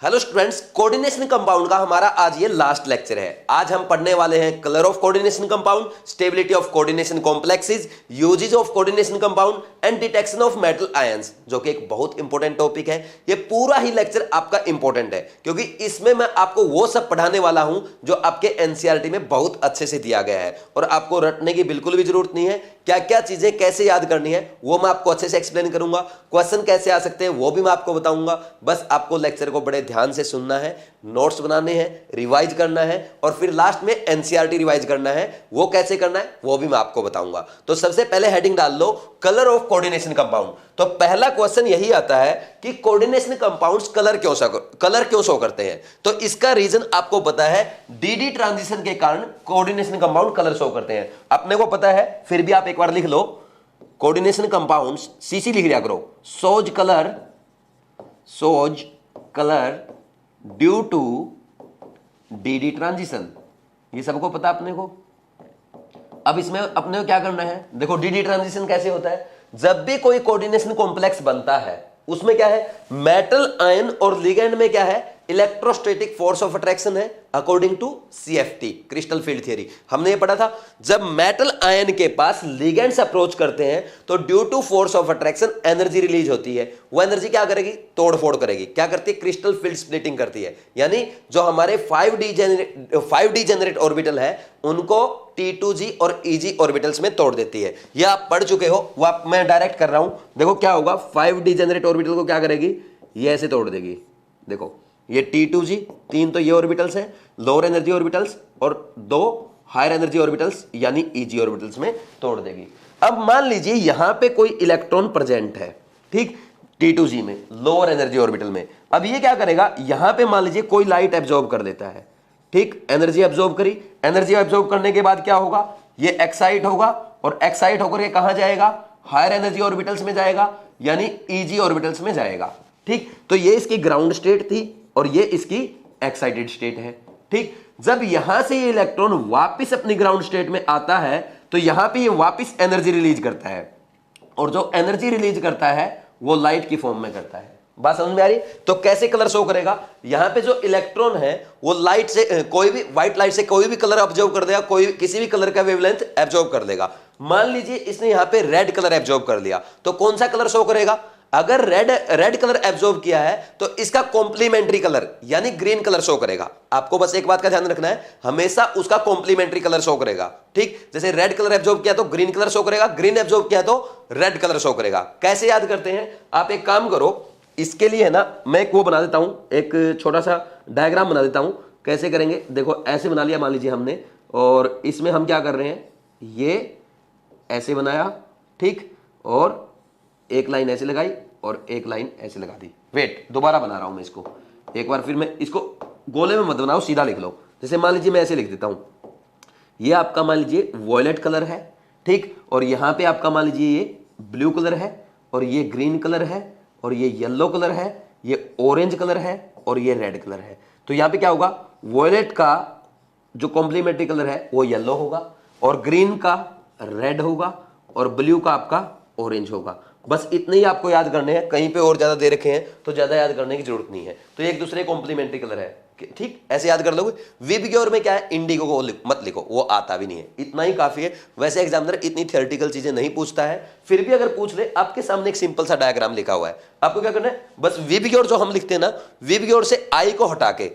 Hello students, coordination compound का हमारा आज ये लास्ट लेक्चर है। आज हम पढ़ने वाले हैं colour of coordination compound, stability of coordination complexes, uses of coordination compound and detection of metal ions, जो कि एक बहुत इंपॉर्टेंट टॉपिक है। ये पूरा ही लेक्चर आपका इंपॉर्टेंट है क्योंकि इसमें मैं आपको वो सब पढ़ाने वाला हूं जो आपके एनसीईआरटी में बहुत अच्छे से दिया गया है और आपको रटने की बिल्कुल भी जरूरत नहीं है। क्या क्या चीजें कैसे याद करनी है वो मैं आपको अच्छे से एक्सप्लेन करूंगा। क्वेश्चन कैसे आ सकते हैं वो भी मैं आपको बताऊंगा। बस आपको लेक्चर को बड़े ध्यान से सुनना है, नोट्स बनाने हैं, रिवाइज करना है और फिर लास्ट में एनसीईआरटी रिवाइज करना है। वो कैसे करना है वो भी मैं आपको बताऊंगा। तो सबसे पहले हेडिंग डाल लो कलर ऑफ कोऑर्डिनेशन कंपाउंड। तो पहला क्वेश्चन यही आता है कि कोऑर्डिनेशन कंपाउंड्स कलर क्यों शो करते हैं। तो इसका रीजन आपको पता है, डी ट्रांजिशन के कारण कोऑर्डिनेशन कंपाउंड कलर शो करते हैं। अपने को पता है, फिर भी आप एक बार लिख लो, कोऑर्डिनेशन कंपाउंड्स सीसी लिख लिया करो, shows colour due to d transition. ये सबको पता अपने को। अब इसमें अपने को क्या करना है, देखो डी ट्रांजिशन कैसे होता है। जब भी कोई कोऑर्डिनेशन कॉम्प्लेक्स बनता है उसमें क्या है, मेटल आयन और लिगेंड में क्या है, इलेक्ट्रोस्टैटिक फोर्स ऑफ अट्रैक्शन है according to CFT, crystal field theory. हमने ये पढ़ा था, जब मेटल आयन के पास लिगेंड्स अप्रोच करते हैं तो due to force of attraction energy release होती है। वो एनर्जी क्या करेगी, तोड़फोड़ करेगी। क्या करती है, क्रिस्टल फील्ड स्प्लिटिंग करती है। यानी जो हमारे 5D जेनरेट ऑर्बिटल है उनको T2G और EG ऑर्बिटल्स में तोड़ देती है। ये आप पढ़ चुके हो, वो आप मैं डायरेक्ट कर रहा हूं। देखो क्या होगा, 5D जेनरेट ऑर्बिटल को क्या करेगी, ये ऐसे तोड़ देगी। देखो ये T2G, तीन तो ये ऑर्बिटल्स हैं लोअर एनर्जी ऑर्बिटल्स, और दो हायर एनर्जी ऑर्बिटल्स यानी EG ऑर्बिटल्स में तोड़ देगी। अब मान लीजिए यहां पे कोई इलेक्ट्रॉन प्रेजेंट है, ठीक, T2G में लोअर एनर्जी ऑर्बिटल में। अब ये क्या करेगा, यहां पे मान लीजिए कोई लाइट एब्जॉर्ब कर लेता है, ठीक, एनर्जी एब्जॉर्ब करी। एनर्जी एब्जॉर्ब करने के बाद क्या होगा, ये एक्साइट होगा और एक्साइट होकर ये कहां जाएगा, हायर एनर्जी ऑर्बिटल्स में जाएगा यानी EG ऑर्बिटल्स में जाएगा। ठीक, तो ये इसकी ग्राउंड स्टेट थी और ये इसकी एक्साइटेड स्टेट है। ठीक, जब यहां से ये इलेक्ट्रॉन वापस अपनी ग्राउंड स्टेट में आता है तो यहां पे ये वापस एनर्जी रिलीज करता है और जो एनर्जी रिलीज करता है वो लाइट की फॉर्म में करता है। बात समझ में आ रही। तो कैसे कलर शो करेगा, यहां पे जो इलेक्ट्रॉन है वो लाइट से कोई भी व्हाइट लाइट से कोई भी कलर ऑब्जर्व कर देगा, कोई किसी भी कलर का वेवलेंथ एब्जॉर्ब कर लेगा। मान लीजिए इसने यहां पे रेड कलर एब्जॉर्ब कर लिया तो कौन सा कलर शो करेगा, अगर रेड कलर एब्जॉर्ब किया है तो इसका कॉम्प्लीमेंट्री कलर यानी ग्रीन कलर शो करेगा। आपको बस एक बात का ध्यान रखना है, हमेशा उसका कॉम्प्लीमेंट्री कलर शो करेगा। ठीक, जैसे रेड कलर एब्जॉर्ब किया तो ग्रीन कलर शो करेगा, ग्रीन एब्जॉर्ब किया तो रेड कलर शो करेगा। कैसे याद करते हैं, आप एक काम करो, इसके लिए है ना मैं एक वो बना देता हूं, एक छोटा सा डायग्राम बना देता हूं। कैसे करेंगे, देखो ऐसे बना लिया मान लीजिए हमने, और इसमें हम क्या कर रहे हैं, ये ऐसे बनाया, ठीक, और एक लाइन ऐसे लगाई और एक लाइन ऐसे लगा दी। वेट, दोबारा बना रहा हूं मैं इसको एक बार, फिर मैं इसको गोले में मत बनाओ, सीधा लिख लो। जैसे मान लीजिए मैं ऐसे लिख देता हूं, ये आपका मान लीजिए वॉयलेट कलर है, ठीक, और यहां पे आपका मान लीजिए ये ब्लू कलर है और ये ग्रीन कलर है और ये येलो कलर है, ये ऑरेंज कलर है और ये रेड कलर है। तो यहां पे क्या होगा, वॉयलेट का जो कॉम्प्लीमेंट्री कलर है वो येलो होगा और ग्रीन का रेड होगा और ब्लू का आपका ऑरेंज होगा। बस इतने ही आपको याद करने हैं, कहीं पे और ज्यादा दे रखे हैं तो ज्यादा याद करने की जरूरत नहीं है। तो ये एक दूसरे कॉम्प्लीमेंट्री कलर है, ठीक, ऐसे याद कर लोगे। विबग्योर में क्या है, इंडिगो को मत लिखो, वो आता भी नहीं है, इतना ही काफी है। वैसे एग्जामिनर इतनी थियोरेटिकल चीजें नहीं पूछता है, फिर भी अगर पूछ ले, आपके सामने एक सिंपल सा डायग्राम लिखा हुआ है, आपको क्या करना है, बस विबग्योर जो हम लिखते हैं ना, विबग्योर से आई को हटा के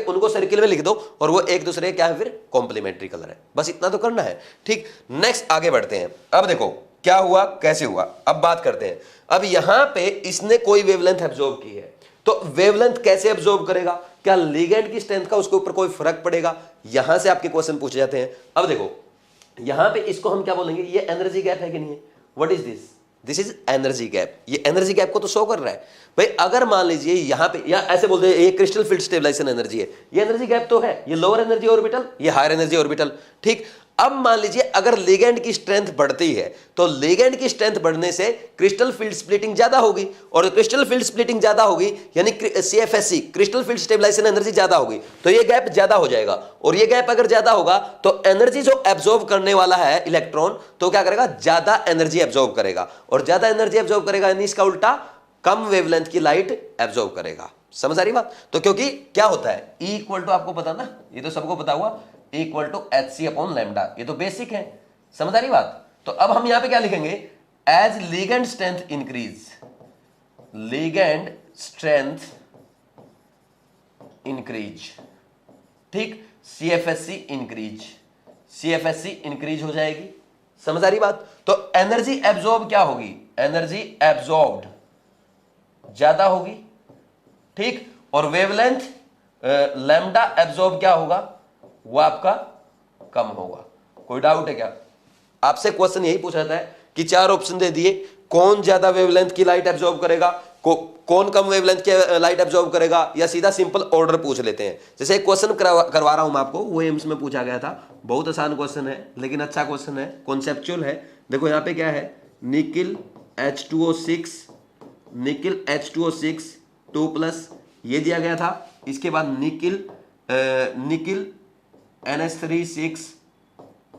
उनको सर्किल में लिख दो और वो एक दूसरे क्या है, फिर कॉम्प्लीमेंट्री कलर है। बस इतना तो करना है। ठीक, नेक्स्ट आगे बढ़ते हैं। अब देखो क्या हुआ, कैसे हुआ, अब बात करते हैं। अब यहां पे इसने कोई वेवलेंथ एब्जॉर्ब की है, तो वेवलेंथ कैसे एब्जॉर्ब करेगा, क्या लिगेंड की स्ट्रेंथ का उसके ऊपर कोई फर्क पड़ेगा, यहां से आपके क्वेश्चन पूछे जाते हैं। अब देखो यहां पे इसको हम क्या बोलेंगे, ये एनर्जी गैप है कि नहीं है, what is this is energy gap. ये एनर्जी गैप को तो शो कर रहा है भाई। अगर मान लीजिए यहां पे, या ऐसे बोलते हैं ये क्रिस्टल फील्ड स्टेबलाइजेशन एनर्जी है, ये एनर्जी गैप तो है, ये लोअर एनर्जी ऑर्बिटल, ये हायर एनर्जी ऑर्बिटल। ठीक, अब मान लीजिए अगर लिगेंड की स्ट्रेंथ बढ़ती है तो लिगेंड की स्ट्रेंथ बढ़ने से क्रिस्टल फील्ड स्प्लिटिंग ज्यादा होगी, और क्रिस्टल फील्ड स्प्लिटिंग ज्यादा होगी यानी CFSE crystal field stabilisation energy ज्यादा होगी, तो ये गैप ज्यादा हो जाएगा। और ये गैप अगर ज्यादा होगा तो एनर्जी जो एब्जॉर्ब करने वाला है इलेक्ट्रॉन, तो क्या करेगा, ज्यादा एनर्जी एब्जॉर्ब करेगा, और ज्यादा एनर्जी एब्जॉर्ब करेगा यानी इसका उल्टा कम वेवलेंथ की लाइट एब्जॉर्ब करेगा। समझ आ रही बात? तो क्योंकि क्या होता है, E इक्वल टू आपको पता ना, ये तो सबको पता हुआ, E equal to HC upon lambda, ये तो बेसिक है। समझ आ रही बात? तो अब हम यहां पे क्या लिखेंगे, as ligand strength increase, ligand strength increase, ठीक, CFSC इंक्रीज, CFSC इंक्रीज हो जाएगी। समझ आ रही बात? तो एनर्जी एब्जॉर्ब क्या होगी, एनर्जी एब्जॉर्ब्ड ज्यादा होगी, ठीक, और वेवलेंथ लैम्डा एब्जॉर्ब क्या होगा, वो आपका कम होगा। कोई डाउट है क्या? आपसे क्वेश्चन यही पूछा था कि 4 ऑप्शन दे दिए, कौन ज्यादा वेवलेंथ की लाइट एब्जॉर्ब करेगा, कौन कम वेवलेंथ की लाइट एब्जॉर्ब करेगा, या सीधा सिंपल ऑर्डर पूछ लेते हैं। जैसे एक क्वेश्चन करवा रहा हूं मैं आपको, वो एम्स में पूछा गया था, बहुत आसान क्वेश्चन है लेकिन अच्छा क्वेश्चन है, कॉन्सेप्चुअल है। देखो यहां पे क्या है, निकिल H2O6, निकिल H2O6 2+, ये दिया गया था। इसके बाद निकिल NH3 6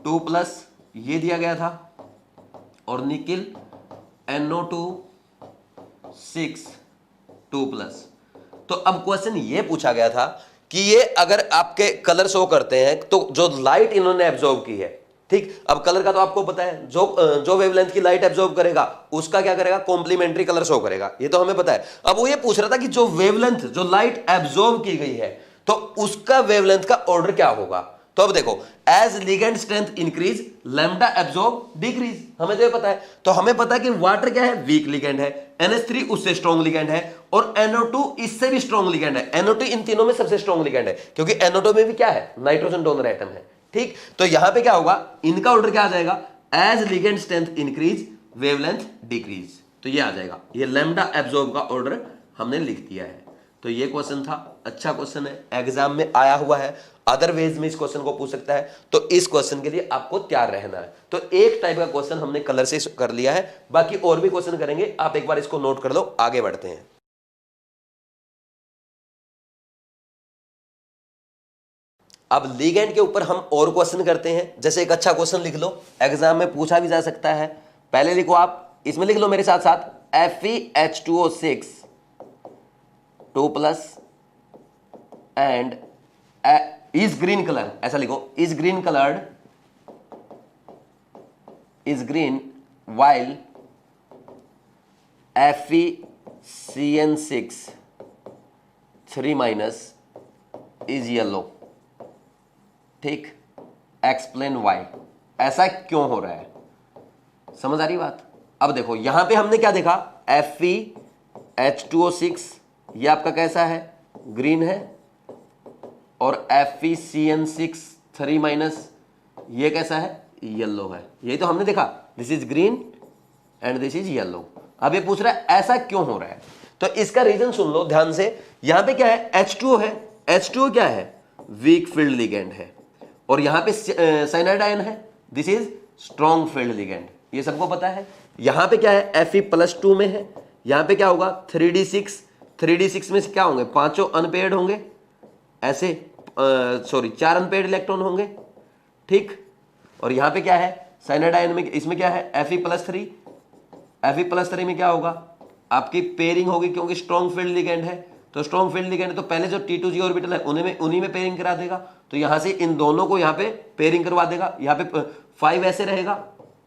2+, ये दिया गया था, और निकिल NO2 6 2+। तो अब क्वेश्चन ये पूछा गया था कि ये अगर आपके कलर शो करते हैं तो जो लाइट इन्होंने एब्जॉर्ब की है, ठीक, अब कलर का तो आपको पता है, जो वेवलेंथ की लाइट एब्जॉर्ब करेगा उसका क्या करेगा, कॉम्प्लीमेंट्री कलर शो करेगा, ये तो हमें पता है। अब वो ये पूछ रहा था कि जो वेवलेंथ, जो लाइट एब्जॉर्ब की गई है, तो उसका वेवलेंथ का ऑर्डर क्या होगा। तो अब देखो, as ligand strength increase, lambda absorb decrease, हमें तो ये पता है। तो हमें पता है कि वाटर क्या है, वीक लिगेंड है, NH3 उससे स्ट्रॉन्ग लिगेंड है, और NO2 इससे भी स्ट्रॉन्ग लिगेंड है। NO2 इन तीनों में सबसे स्ट्रॉन्ग लिगेंड है, क्योंकि NO2 में भी क्या है, नाइट्रोजन डोनर एटम है, ठीक। तो यहां पे क्या होगा, इनका ऑर्डर क्या आ जाएगा, as ligand strength increase, wavelength decrease, तो ये आ जाएगा। ये लैम्डा एब्जॉर्ब का ऑर्डर हमने लिख दिया है। तो ये क्वेश्चन था, अच्छा क्वेश्चन है, एग्जाम में आया हुआ है, अदरवाइज में इस क्वेश्चन को पूछ सकता है। तो इस क्वेश्चन के लिए आपको तैयार रहना है। तो एक टाइप का क्वेश्चन हमने कलर से कर लिया है, बाकी और भी क्वेश्चन करेंगे, आप एक बार इसको नोट कर लो, आगे बढ़ते हैं। अब लिगेंड के ऊपर हम और क्वेश्चन करते हैं। जैसे एक अच्छा क्वेश्चन लिख लो, एग्जाम में पूछा भी जा सकता है। पहले लिखो आप, इसमें लिख लो मेरे साथ साथ, FeH2O6 2+ and is green color, ऐसा लिखो, is green colored, is green while FeCN6 3- is yellow, ठीक, एक्सप्लेन वाई, ऐसा क्यों हो रहा है। समझ आ रही बात? अब देखो यहां पे हमने क्या देखा, FeH2O6 ये आपका कैसा है, ग्रीन है, और FeCN6 3- ये कैसा है, येलो है। यही तो हमने देखा, this is green and this is yellow. अब ये पूछ रहा है ऐसा क्यों हो रहा है, तो इसका रीजन सुन लो ध्यान से। यहां पे क्या है, H2O है, H2O क्या है, वीक फील्ड लिगेंड है, और यहां पे साइनाइड आयन है, this is strong field ligand, ये सबको पता है। यहां पे क्या है, Fe+2 में है, यहां पे क्या होगा, 3d6 में क्या होंगे, 5 अनपेयर्ड होंगे, ऐसे सॉरी 4 अनपेयर्ड इलेक्ट्रॉन होंगे, ठीक। और यहां पे क्या है, साइनाइड आयन में, इसमें क्या है, Fe+3 में क्या होगा, आपकी पेयरिंग होगी, क्योंकि स्ट्रॉन्ग फील्ड लिगेंड है। तो स्ट्रॉन्ग फील्ड लिगेंड तो पहले जो T2G ऑर्बिटल है उन्हीं में पेयरिंग करा देगा, तो यहां से इन दोनों को यहां पे पेयरिंग करवा देगा। यहां पे 5 ऐसे रहेगा,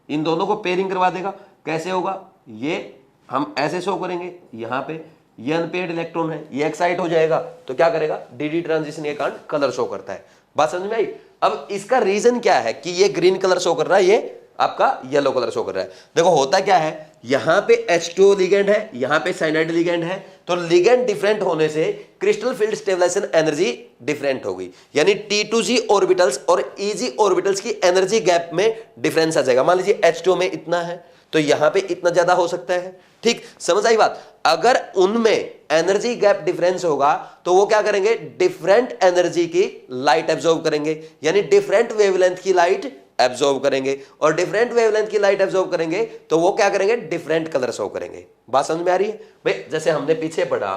इन दोनों को पेयरिंग करवा देगा। कैसे होगा, ये हम ऐसे शो करेंगे, यहां पे ये अनपेयर्ड इलेक्ट्रॉन है, ये एक्साइट हो जाएगा, तो क्या करेगा, डी ट्रांजिशन के कारण कलर शो करता है। बात समझ में आई? अब इसका रीजन क्या है कि ये ग्रीन कलर शो कर रहा है, ये आपका येलो कलर शो कर रहा है। देखो होता क्या है, यहां पे H2O लिगेंड है, यहां पे साइनाइड लिगेंड है, तो लिगेंड डिफरेंट होने से crystal field stabilisation energy different होगी, यानी T2G ऑर्बिटल्स और EG ऑर्बिटल्स की एनर्जी गैप में डिफरेंस आ जाएगा। मान लीजिए H2O में इतना है, तो यहां पे इतना ज्यादा हो सकता है, ठीक, समझ आई बात। अगर उनमें एनर्जी गैप डिफरेंस होगा तो वो क्या करेंगे, डिफरेंट एनर्जी की लाइट एब्जॉर्ब करेंगे, यानी डिफरेंट वेवलेंथ की लाइट एब्जॉर्ब करेंगे, और डिफरेंट वेवलेंथ की लाइट एब्जॉर्ब करेंगे तो वो क्या करेंगे, डिफरेंट कलर शो करेंगे। बात समझ में आ रही है भाई? जैसे हमने पीछे पढ़ा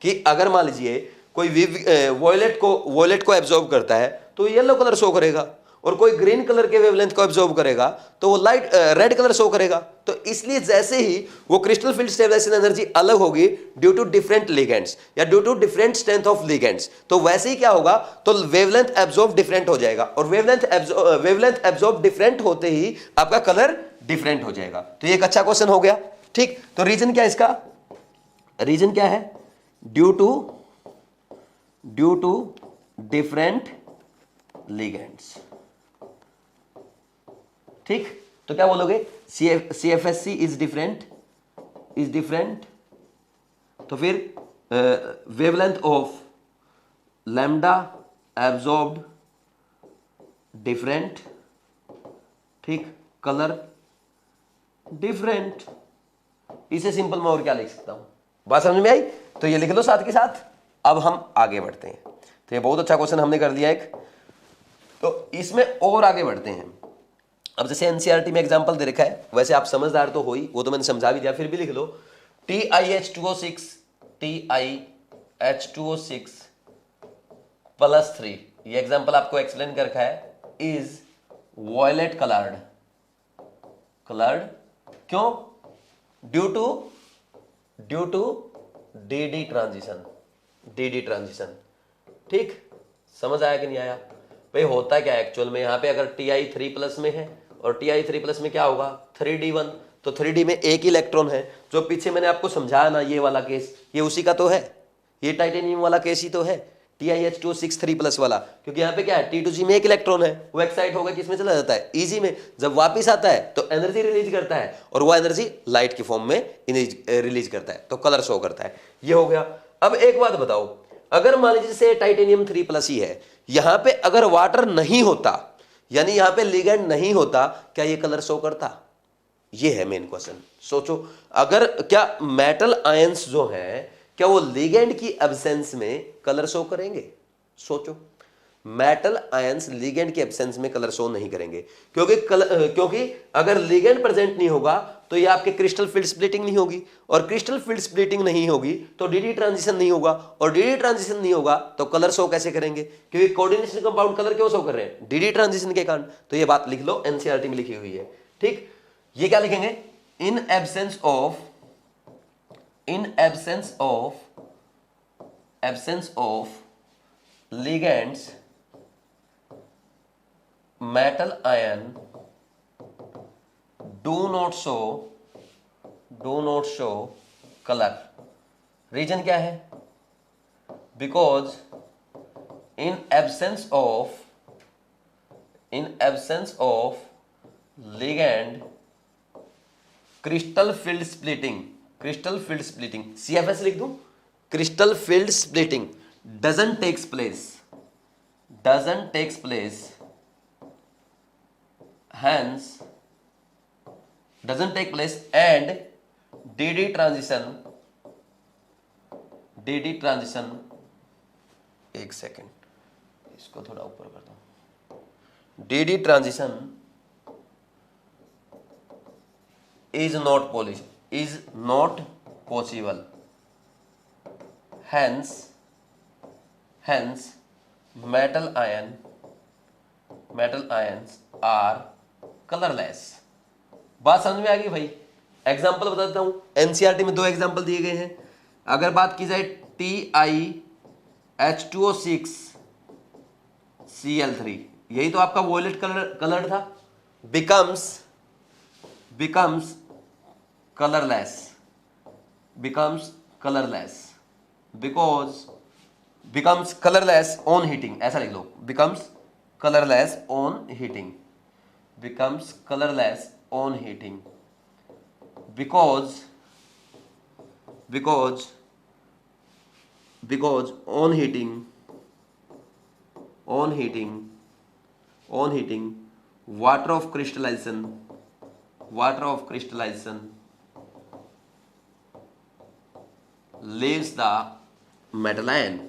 कि अगर मान लीजिए कोई वॉयलेट को एब्जॉर्ब करता है तो येलो कलर शो करेगा, और कोई ग्रीन कलर के वेवलेंथ को एब्जॉर्ब करेगा तो वो लाइट रेड कलर शो करेगा। तो इसलिए जैसे ही वो क्रिस्टल फील्ड स्टेबलाइजेशन एनर्जी अलग होगी ड्यू टू डिफरेंट लिगेंड्स या due to different strength of ligands, तो वैसे ही क्या होगा, तो वेवलेंथ एब्जॉर्ब डिफरेंट हो जाएगा, और वेवलेंथ एब्जॉर्ब डिफरेंट होते ही आपका कलर डिफरेंट हो जाएगा। तो ये एक अच्छा क्वेश्चन हो गया। ठीक, तो रीजन क्या है इसका, रीजन क्या है, ड्यू टू डिफरेंट लिगेंड्स। ठीक, तो क्या बोलोगे, CFSC इज डिफरेंट, तो फिर wavelength of lambda absorbed different, ठीक, कलर डिफरेंट। इसे सिंपल मैं और क्या लिख सकता हूं, बात समझ में आई? तो ये लिख लो साथ के साथ। अब हम आगे बढ़ते हैं। तो ये बहुत अच्छा क्वेश्चन हमने कर लिया एक, तो इसमें और आगे बढ़ते हैं। अब जैसे एनसीईआरटी में एग्जांपल दे रखा है, वैसे आप समझदार तो हो ही, वो तो मैंने समझा भी दिया, फिर भी लिख लो TiH2O6 +3, ये एग्जांपल आपको एक्सप्लेन कर रखा है, इज वॉयलेट कलर्ड। क्यों? Due to d transition. ठीक, समझ आया कि नहीं आया? भाई होता क्या है एक्चुअल में, यहाँ पे अगर Ti3+ में है और Ti3+ में क्या होगा 3D1, तो 3D में एक ही इलेक्ट्रॉन है। जो पीछे मैंने आपको समझाया ना ये वाला केस, ये उसी का तो है, ये टाइटेनियम वाला केस ही तो है, TiH2O6 3+ वाला। क्योंकि यहाँ पे क्या है, T2G में एक इलेक्ट्रॉन है, वो एक्साइट होगा किसमें चला जाता है, Eg में। जब वापिस आता है तो एनर्जी रिलीज करता है, और वो एनर्जी लाइट की फॉर्म में रिलीज करता है, तो कलर शो करता है। ये हो गया। अब एक बात बताओ, अगर मान लीजिए से टाइटेनियम 3+ ही है, यहां पे अगर वाटर नहीं होता, यानी यहां पे लिगेंड नहीं होता, क्या ये कलर शो करता? ये है मेन क्वेश्चन। सोचो, अगर क्या मेटल आयंस जो है, क्या वो लिगेंड की एब्सेंस में कलर शो करेंगे? सोचो, मेटल आयंस लिगेंड के एब्सेंस में कलर शो नहीं करेंगे, क्योंकि अगर लिगेंड प्रेजेंट नहीं होगा तो ये आपके क्रिस्टल फील्ड स्प्लिटिंग नहीं होगी, और क्रिस्टल फील्ड स्प्लिटिंग नहीं होगी तो डीडी ट्रांजिशन नहीं होगा, और डीडी ट्रांजिशन नहीं होगा तो कलर शो कैसे करेंगे? क्योंकि कोऑर्डिनेशन कंपाउंड कलर क्यों शो कर रहे हैं? डीडी ट्रांजिशन के कारण। तो ये बात लिख लो, एनसीईआरटी में लिखी हुई है। ठीक, ये क्या लिखेंगे, in absence of ligands metal ion do not show color। Reason क्या है? Because in absence of ligand crystal field splitting CFS लिख दूं, crystal field splitting doesn't takes place, hence doesn't take place, and DD transition, एक second इसको थोड़ा ऊपर करता हूं, DD transition is not possible, hence metal ions are colourless. बात समझ में आ गई भाई? एग्जांपल बता देता हूं, एनसीईआरटी में 2 एग्जांपल दिए गए हैं। अगर बात की जाए TiH2O6 Cl3, यही तो आपका वॉयलेट कलर था, बिकम्स कलरलेस ऑन हीटिंग, ऐसा लिख लो, becomes colourless on heating because on heating water of crystallization leaves the metal ion।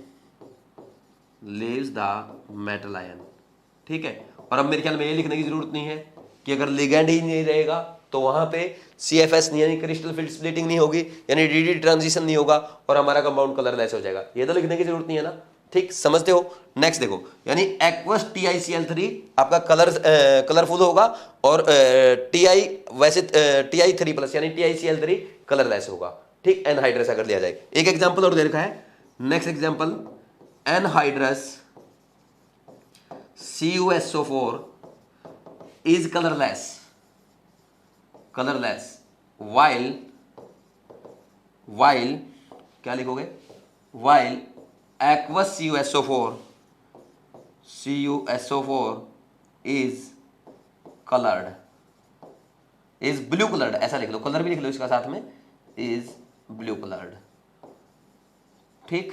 ठीक है, और अब मेरे ख्याल में ये लिखने की जरूरत नहीं है कि अगर लिगेंड ही नहीं रहेगा तो वहां पे CFS नहीं, यानी क्रिस्टल फील्ड स्प्लिटिंग नहीं होगी, यानी DD ट्रांजिशन नहीं होगा, और हमारा कंपाउंड कलरलेस हो जाएगा। ये तो लिखने की जरूरत नहीं है ना। ठीक, समझते हो। नेक्स्ट देखो, यानी एक्वस TiCl3 आपका कलरफुल होगा और Ti वैसे Ti3+ यानी TiCl3 कलरलेस होगा। ठीक, एनहाइड्रस अगर लिया जाए। एक एग्जांपल और दे रखा है, next example, anhydrous CuSO4 is colourless while क्या लिखोगे, while aqueous CuSO4 is blue colored, ऐसा लिख लो, कलर भी लिख लो इसका साथ में, is blue colored। ठीक,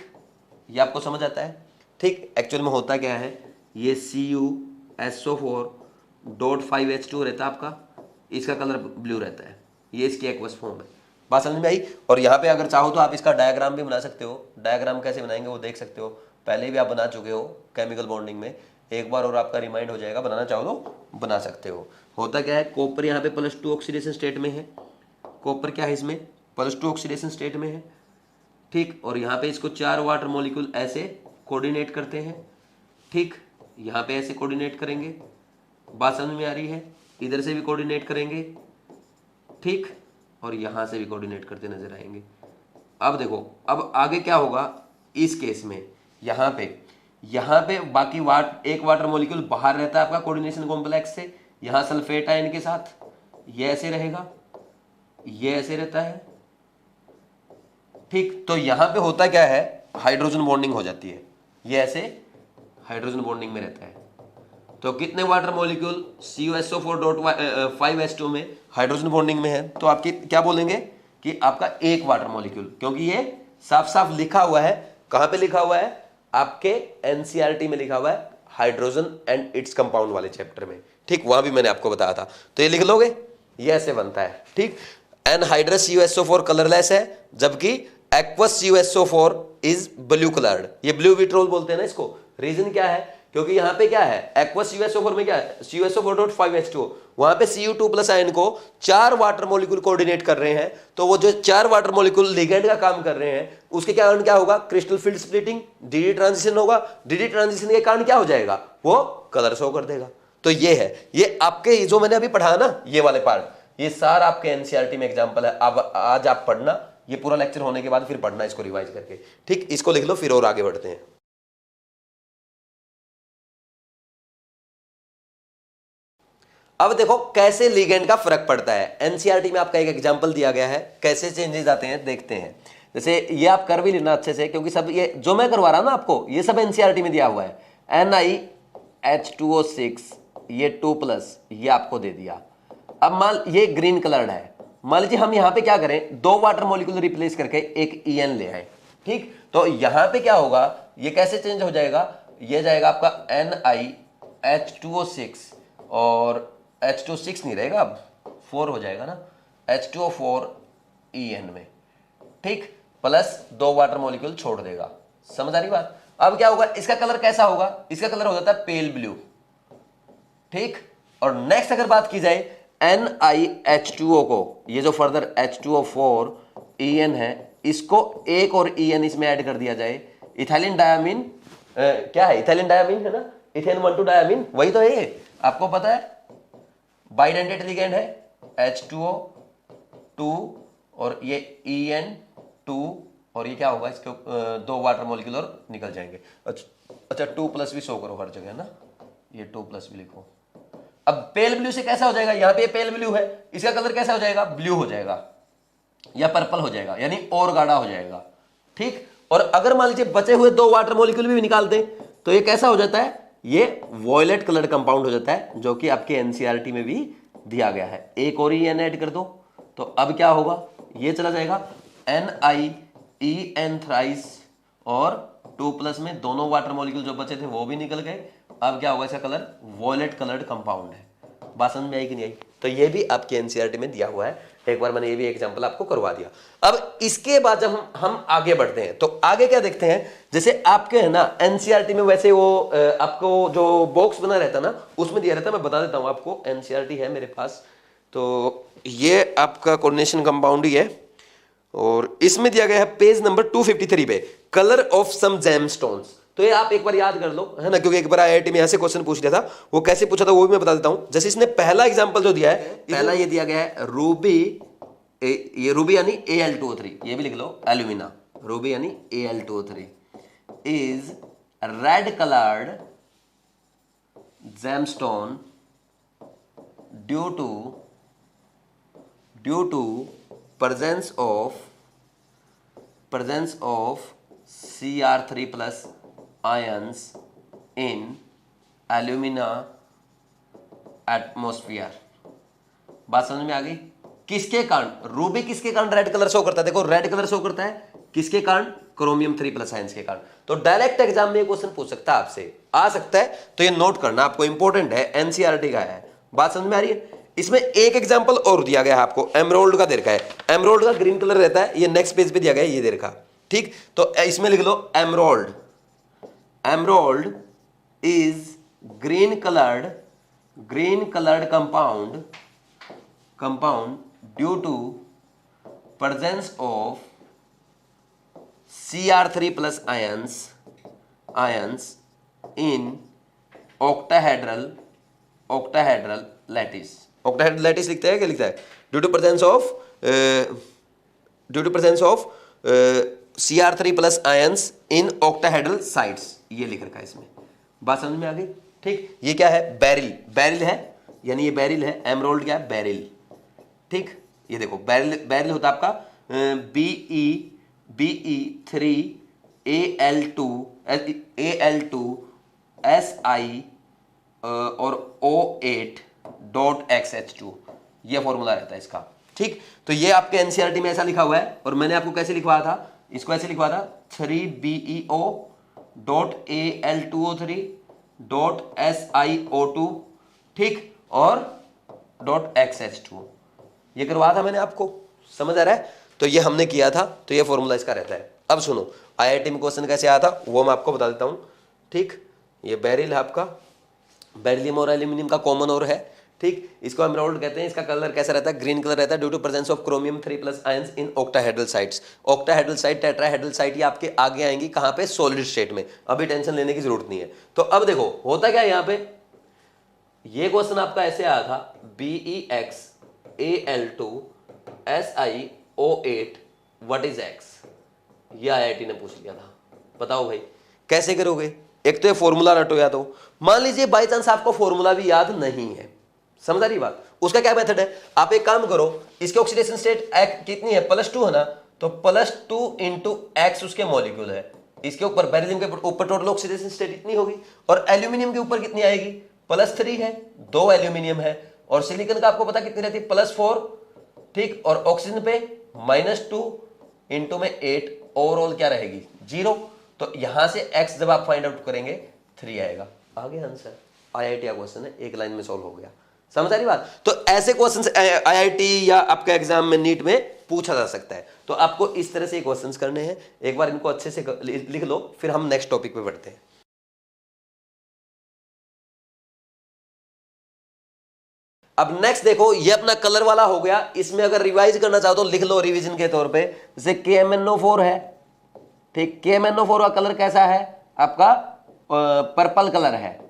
ये आपको समझ आता है। ठीक, एक्चुअल में होता क्या है, ये CuSO4.5H2 रहता है आपका, इसका कलर ब्लू रहता है, ये इसकी एक्वस फॉर्म है। बात समझ में आई। और यहाँ पे अगर चाहो तो आप इसका डायग्राम भी बना सकते हो। डायग्राम कैसे बनाएंगे वो देख सकते हो, पहले भी आप बना चुके हो केमिकल बॉन्डिंग में, एक बार और आपका रिमाइंड हो जाएगा, बनाना चाहो तो बना सकते हो। होता क्या है, कॉपर यहाँ पे +2 ऑक्सीडेशन स्टेट में है, कॉपर क्या है इसमें +2 ऑक्सीडेशन स्टेट में है। ठीक, और यहाँ पे इसको 4 वाटर मॉलिक्यूल ऐसे कोऑर्डिनेट करते हैं। ठीक, यहाँ पे ऐसे कोऑर्डिनेट करेंगे, बात समझ में आ रही है। इधर से भी कोऑर्डिनेट करेंगे, ठीक, और यहाँ से भी कोऑर्डिनेट करते नजर आएंगे। अब देखो, अब आगे क्या होगा इस केस में, यहाँ पे बाकी एक वाटर मॉलिक्यूल बाहर रहता है आपका कोऑर्डिनेशन कॉम्प्लेक्स से, यहाँ सल्फेट आयन के साथ, ये ऐसे रहेगा, ये ऐसे रहता है। ठीक, तो यहाँ पे होता क्या है, हाइड्रोजन बॉन्डिंग हो जाती है, ये ऐसे हाइड्रोजन बॉन्डिंग में रहता है। तो कितने वाटर मॉलिक्यूल CuSO4.5H2 में हाइड्रोजन बॉन्डिंग में है, तो आपकी क्या बोलेंगे कि आपका एक वाटर मॉलिक्यूल, क्योंकि ये साफ साफ लिखा हुआ है। कहां पे लिखा हुआ है, आपके NCERT में लिखा हुआ है, हाइड्रोजन एंड इट्स कंपाउंड वाले चैप्टर में। ठीक, वहां भी मैंने आपको बताया था, तो ये लिख लोगे, ये ऐसे बनता है। ठीक, एनहाइड्रस CuSO4 कलरलेस है, जबकि aqueous CuSO4 is blue coloured. ये ब्लू विट्रोल बोलते हैं ना इसको। रीजन क्या है, क्योंकि यहाँ पे क्या है, एक्वस CuSO4 में क्या है, CuSO4.5H2, वहां पे Cu2+ आयन को 4 वाटर मॉलिक्यूल कोऑर्डिनेट कर रहे हैं। तो वो जो 4 वाटर मॉलिक्यूल लिगेंड का काम कर रहे हैं, उसके कारण क्या होगा, crystal field splitting, D transition होगा। डी ट्रांजिशन के कारण क्या हो जाएगा, वो कलर शो कर देगा। तो ये है, ये आपके जो मैंने अभी पढ़ा ना, ये वाले पार्ट, ये सारा आपके NCERT में एग्जाम्पल है। अब आज आप पढ़ना, ये पूरा लेक्चर होने के बाद फिर पढ़ना इसको रिवाइज करके। ठीक, इसको लिख लो, फिर और आगे बढ़ते हैं। अब देखो कैसे लिगेंड का फर्क पड़ता है। NCERT में आपका एक एग्जांपल दिया गया है, कैसे चेंजेस आते हैं देखते हैं। जैसे ये आप कर भी लेना अच्छे से, क्योंकि सब ये जो मैं करवा रहा हूं ना आपको, ये सब NCERT में दिया हुआ है। NiH2O6 ये 2+, ये आपको दे दिया। अब मान ये ग्रीन कलर्ड है, मान लीजिए हम यहाँ पे क्या करें, 2 वाटर मॉलिक्यूल रिप्लेस करके एक EN ले आए। ठीक, तो यहाँ पे क्या होगा, ये कैसे चेंज हो जाएगा, ये जाएगा आपका NiH2O6 और H2O6 नहीं रहेगा, अब 4 हो जाएगा ना, H2O4 EN में। ठीक, प्लस 2 वाटर मॉलिक्यूल छोड़ देगा। समझ आ रही बात। अब क्या होगा, इसका कलर कैसा होगा, इसका कलर हो जाता है पेल ब्लू। ठीक, और नेक्स्ट अगर बात की जाए NiH2O को, ये जो फर्दर H2O4 EN है, इसको एक और EN इसमें ऐड कर दिया जाए, इथाइलिन डायमीन, क्या है, इथाइलिन डायमीन है ना, इथेन 1,2 डायमीन, वही तो है ये, आपको पता है। बाइडेंटेड लिगेंड है H2O2 और ये EN2, और ये क्या होगा, इसके 2 वाटर मॉलिक्यूल और निकल जाएंगे। अच्छा 2+ भी शो करो हर जगह ना, ये 2+ भी लिखो। अब पेल ब्लू से कैसा हो जाएगा, यहाँ पे पेल ब्लू है, इसका कलर कैसा हो जाएगा, ब्लू हो जाएगा या पर्पल हो जाएगा, यानी और गाढ़ा हो जाएगा। ठीक, और अगर मान लीजिए बचे हुए 2 वाटर मॉलिक्यूल भी निकाल दें तो ये कैसा हो जाता है, ये वॉयलेट कलर कंपाउंड हो जाता है, जो कि आपके NCERT में भी दिया गया है। एक और EN ऐड कर दो तो अब क्या होगा, ये चला जाएगा NiEN थ्राइस, और 2+ में दोनों वाटर मॉलिक्यूल जो बचे थे वो भी निकल गए। अब क्या होगा, इसका कलर वॉयलेट कलर्ड कंपाउंड है। बात समझ में आई कि नहीं आई। तो ये भी आपके NCERT में दिया हुआ है, एक बार मैंने ये भी एग्जांपल आपको करवा दिया। अब इसके बाद जब हम आगे बढ़ते हैं तो आगे क्या देखते हैं, जैसे आपके है ना NCERT में वैसे वो आपको जो बॉक्स बना रहता ना उसमें दिया रहता है, मैं बता देता हूँ आपको, NCERT है मेरे पास, तो ये आपका कोऑर्डिनेशन कंपाउंड ही है, और इसमें दिया गया है पेज नंबर 253 पे, कलर ऑफ सम जेमस्टोन्स। तो ये आप एक बार याद कर लो, है ना, क्योंकि एक बार आईआईटी में ऐसे क्वेश्चन पूछ लिया था, वो कैसे पूछा था वो भी मैं बता देता हूं। जैसे इसने पहला एग्जांपल जो दिया है, पहला ये दिया गया है रूबी, ये रूबी यानी Al2O3, ये भी लिख लो एल्यूमिना, रूबी यानी Al2O3 is red coloured gemstone due to presence of Cr3 plus ions in alumina atmosphere। बात समझ में आ गई? किसके कारण रूबी, किसके कारण रेड कलर शो करता है? देखो रेड कलर शो करता है किसके कारण? क्रोमियम 3 प्लस आयंस के कारण। तो डायरेक्ट एग्जाम में क्वेश्चन पूछ सकता है, आपसे आ सकता है, तो ये नोट करना आपको, इंपॉर्टेंट है, एनसीईआरटी का है। बात समझ में आ रही है? इसमें एक एग्जांपल और दिया गया है आपको, एमरोल्ड का दे रखा है। एमरोल्ड का ग्रीन कलर रहता है, ये नेक्स्ट पेज पे दिया गया है, ये दे रखा, ठीक। तो इसमें लिख लो emerald, emerald is green coloured compound due to presence of Cr3 plus ions in octahedral lattice। octahedral lattice लिखता है, क्या लिखता है? due to presence of Cr3 plus ions in octahedral sites, ये लिख रखा है इसमें। बात समझ में आ गई? ठीक। ये क्या है? बैरिल है, यानी ये बैरिल है। एमरोल्ड क्या है? बैरिल, ठीक। ये देखो बैरिल होता है आपका Be3Al2Si और O8.XH2, ये फॉर्मूला रहता है इसका, ठीक। तो ये आपके एनसीईआरटी में ऐसा लिखा हुआ है, और मैंने आपको कैसे लिखवाया था? इसको ऐसे लिखवा था 3BeO.Al2O3.SiO2, ठीक, और .XH2, ये करवाया था मैंने आपको, समझ आ रहा है? तो ये हमने किया था, तो ये फॉर्मूला इसका रहता है। अब सुनो आईआईटी में क्वेश्चन कैसे आया था वो मैं आपको बता देता हूं, ठीक। ये बैरिल है आपका, बेरिलियम और एल्यूमिनियम का कॉमन और है, ठीक। इसको एमराल्ड कहते हैं। इसका कलर कैसा रहता है? ग्रीन कलर रहता है, due to presence of chromium 3 plus ions in octahedral sites. Octahedral site, tetrahedral site, ये आपके आगे आएंगी कहां पे? सॉलिड स्टेट में। अभी टेंशन लेने की जरूरत नहीं है। तो अब देखो होता क्या है यहाँ पे, ये क्वेश्चन आपका ऐसे आया था BeXAl2SiO8 व्हाट इज X, ये आईआईटी ने पूछ लिया था। बताओ भाई कैसे करोगे? एक तो ये फॉर्मूला रटो, या तो मान लीजिए बाई चांस आपको फॉर्मूला भी याद नहीं है, समझ आ रही बात? उसका क्या मेथड है? आप एक काम करो, इसके ऑक्सीडेशन स्टेट कितनी है? +2 है ना, तो +2 इंटू X उसके मॉलिक्यूल है। इसके ऊपर बेरिलियम के ऊपर टोटल ऑक्सीडेशन स्टेट इतनी होगी, और एल्यूमिनियम के ऊपर कितनी आएगी? +3 है, 2 एल्यूमिनियम है, और सिलिकॉन का आपको पता कितनी रहती है? +4, ठीक, और ऑक्सीजन पे -2 इंटू में 8, ओवरऑल क्या रहेगी? 0। तो यहां से X जब आप फाइंड आउट करेंगे 3 आएगा। आगे आंसर आईआईटी का क्वेश्चन है, एक लाइन में सॉल्व हो गया। समझ आ रही बात? तो ऐसे क्वेश्चंस आईआईटी या आपका एग्जाम में नीट में पूछा जा सकता है। तो आपको इस तरह से क्वेश्चंस करने हैं, एक बार इनको अच्छे से लिख लो, फिर हम नेक्स्ट टॉपिक पे बढ़ते हैं। अब नेक्स्ट देखो, ये अपना कलर वाला हो गया। इसमें अगर रिवाइज करना चाहो तो लिख लो रिवीजन के तौर पे, जैसे KMnO4 है, ठीक। KMnO4 का कलर कैसा है? आपका पर्पल कलर है,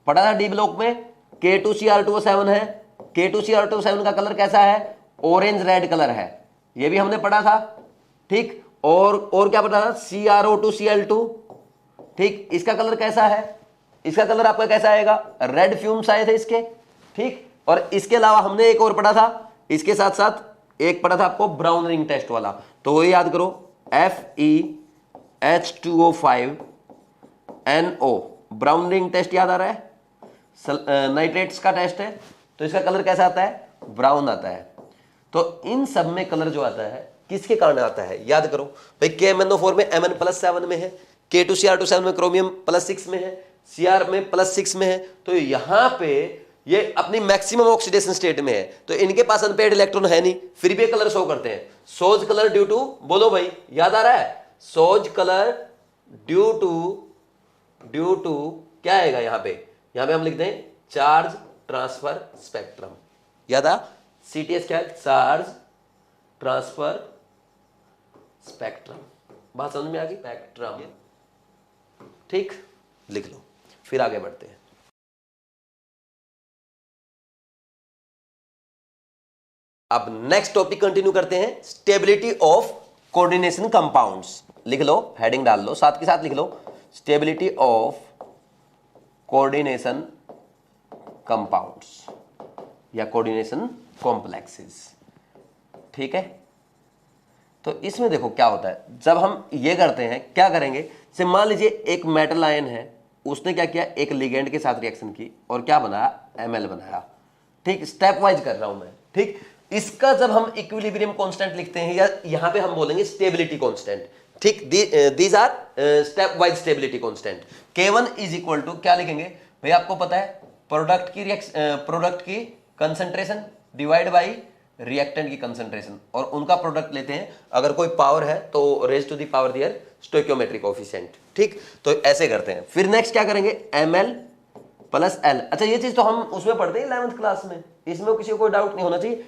पढ़ा था डी ब्लॉक में। K2Cr2O7 है, K2Cr2O7 का कलर कैसा है? ऑरेंज रेड कलर है, ये भी हमने पढ़ा था, ठीक। और क्या पढ़ा था? CrO2Cl2, ठीक, इसका कलर कैसा है? इसका कलर आपका कैसा आएगा? रेड फ्यूम्स आए थे इसके, ठीक। और इसके अलावा हमने एक और पढ़ा था, इसके साथ साथ एक पढ़ा था आपको ब्राउन रिंग टेस्ट वाला, तो वो याद करो, FeH2O5NO, ब्राउन रिंग टेस्ट याद आ रहा है? नाइट्रेट्स का टेस्ट है, तो इसका कलर कैसा आता है? ब्राउन आता है। तो इन सब में कलर जो आता है किसके कारण आता है? याद करो भाई, KMnO4 में Mn+7 में है, K2Cr2O7 में क्रोमियम +6 में है, Cr में +6 में है, तो यहां पे ये अपनी मैक्सिमम ऑक्सीडेशन स्टेट में है, तो इनके पास अनपेयर्ड इलेक्ट्रॉन है नहीं, फिर भी कलर शो करते हैं। सोज कलर ड्यू टू, बोलो भाई याद आ रहा है? सोज कलर ड्यू टू क्या आएगा यहां पे? यहां पे हम लिखते हैं चार्ज ट्रांसफर स्पेक्ट्रम। याद आ? CTS क्या है? Charge transfer spectrum. बात समझ में आ गई? स्पेक्ट्रम, ठीक, लिख लो, फिर आगे बढ़ते हैं। अब नेक्स्ट टॉपिक कंटिन्यू करते हैं, स्टेबिलिटी ऑफ कोऑर्डिनेशन कंपाउंड्स। लिख लो, हेडिंग डाल लो, साथ के साथ लिख लो, स्टेबिलिटी ऑफ कोऑर्डिनेशन कंपाउंड्स या कोऑर्डिनेशन कॉम्प्लेक्सेस। ठीक है, तो इसमें देखो क्या होता है, जब हम ये करते हैं क्या करेंगे, जैसे मान लीजिए एक मेटल आयन है, उसने क्या किया, एक लिगेंड के साथ रिएक्शन की और क्या बनाया, Ml बनाया। ठीक, स्टेप वाइज कर रहा हूं मैं। ठीक, इसका जब हम इक्विलिब्रियम कांस्टेंट लिखते हैं या यहां पे हम बोलेंगे स्टेबिलिटी कांस्टेंट। ठीक, these are stepwise stability constant. K1 is equal to क्या लिखेंगे भाई, आपको पता है प्रोडक्ट की कंसंट्रेशन डिवाइड बाई रिएक्टेंट की कंसंट्रेशन, और उनका प्रोडक्ट लेते हैं, अगर कोई पावर है तो raise to the power their stoichiometric coefficient. ठीक, तो ऐसे करते हैं। फिर नेक्स्ट क्या करेंगे, Ml प्लस L। अच्छा, ये चीज तो हम उसमें पढ़ते हैं 11th क्लास में, इसमें किसी को कोई डाउट नहीं होना चाहिए,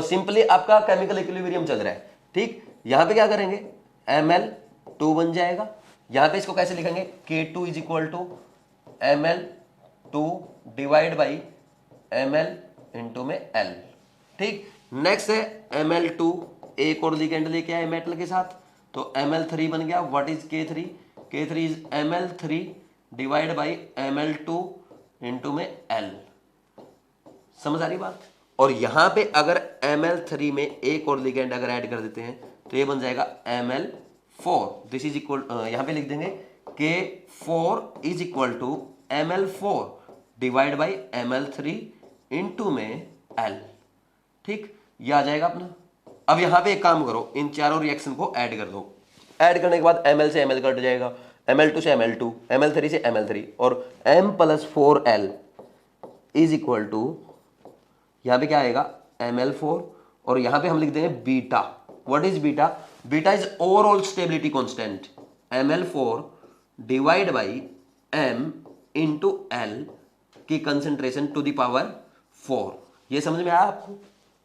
सिंपली आपका केमिकल इक्विलिब्रियम चल रहा है। ठीक, यहां पे क्या करेंगे, Ml2 बन जाएगा। यहां पे इसको कैसे लिखेंगे, K2 is equal to Ml2 divide by Ml into में L। ठीक, नेक्स्ट है Ml2, एक और लिगेंड लेके आए मेटल के साथ, तो Ml3 बन गया। What is K3, K3 is Ml3 divide by Ml2 into में L। समझ आ रही बात। और यहां पे अगर Ml3 में एक और लिगेंड अगर ऐड कर देते हैं तो ये बन जाएगा Ml4। दिस इज इक्वल, यहां पे लिख देंगे K4 is equal to Ml4 divide by Ml3 into में L। ठीक, ये आ जाएगा अपना। अब यहां पे एक काम करो, इन चारों रिएक्शन को ऐड कर दो। ऐड करने के बाद Ml से Ml कट जाएगा, Ml2 से Ml2, Ml3 से Ml3, और M+4L इज इक्वल टू, यहां पे क्या आएगा, Ml4, और यहां पे हम लिख देंगे beta. What is beta, beta is overall stability constant, Ml4 divide by M into L की कंसेंट्रेशन टू द पावर 4। ये समझ में आया आपको।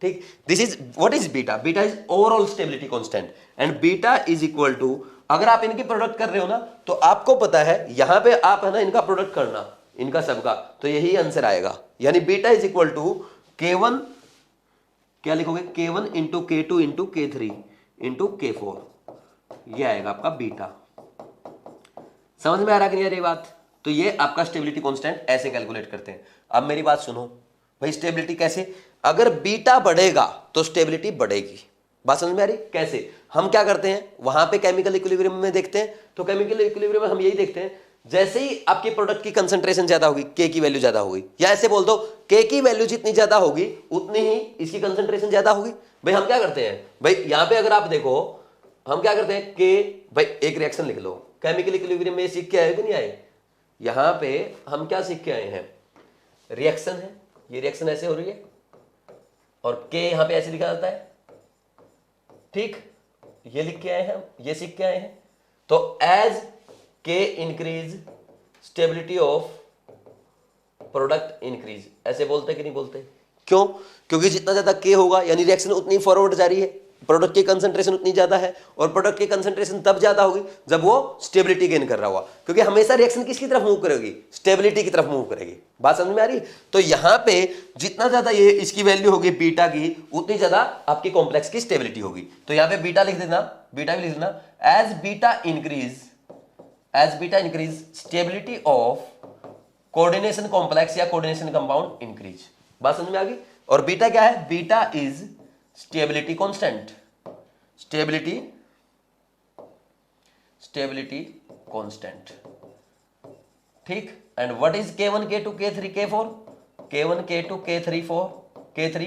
ठीक, this is what is beta, beta is overall stability constant, and beta is equal to, अगर आप इनकी प्रोडक्ट कर रहे हो ना तो आपको पता है यहां पे आप है ना इनका प्रोडक्ट करना, इनका सबका, तो यही आंसर आएगा। यानी beta is equal to K1, क्या लिखोगे, K1 into K2 into K3 into K4, ये आएगा आपका बीटा। समझ में आ रहा कि नहीं आ रही बात। तो ये आपका स्टेबिलिटी कांस्टेंट ऐसे कैलकुलेट करते हैं। अब मेरी बात सुनो भाई, स्टेबिलिटी कैसे, अगर बीटा बढ़ेगा तो स्टेबिलिटी बढ़ेगी। बात समझ में आ रही, कैसे, हम क्या करते हैं वहां पे केमिकल इक्विलिब्रियम में देखते हैं, तो केमिकल इक्विलिब्रियम में हम यही देखते हैं, जैसे ही आपकी प्रोडक्ट की कंसंट्रेशन ज्यादा होगी, K की वैल्यू ज्यादा होगी, या ऐसे बोल दो K की वैल्यू जितनी ज्यादा होगी उतनी ही इसकी कंसंट्रेशन ज्यादा होगी। भाई हम क्या करते हैं, भाई यहां पे अगर आप देखो हम क्या करते हैं, K, भाई एक रिएक्शन लिख लो, केमिकल इक्विलिब्रियम में सीख के आए कि नहीं आए, यहां पे हम क्या सीख के आए हैं, रिएक्शन है, ये रिएक्शन ऐसे हो रही है, और K यहां पे ऐसे लिखा जाता है। ठीक, ये लिख के आए हैं हम, ये सीख के आए हैं। तो as K increase stability of product increase, ऐसे बोलते कि नहीं बोलते, क्यों, क्योंकि जितना ज्यादा K होगा यानी रिएक्शन उतनी फॉरवर्ड जा रही है, प्रोडक्ट की कंसंट्रेशन उतनी ज्यादा है, और प्रोडक्ट की कंसंट्रेशन तब ज्यादा होगी जब वो स्टेबिलिटी गेन कर रहा हुआ, क्योंकि हमेशा रिएक्शन किसकी तरफ मूव करेगी, स्टेबिलिटी की तरफ मूव करेगी। बात समझ में आ रही। तो यहां पे जितना ज्यादा ये इसकी वैल्यू होगी बीटा की, उतनी ज्यादा आपकी कॉम्प्लेक्स की स्टेबिलिटी होगी। तो यहां पे बीटा लिख देना, बीटा भी लिख देना, as beta increase stability of coordination complex या कोऑर्डिनेशन कंपाउंड इंक्रीज। बात समझ में आ गई। और बीटा क्या है, beta is stability constant, stability constant. ठीक, and what is K1 K2 K3 K4, K1 K2 K3 4 K3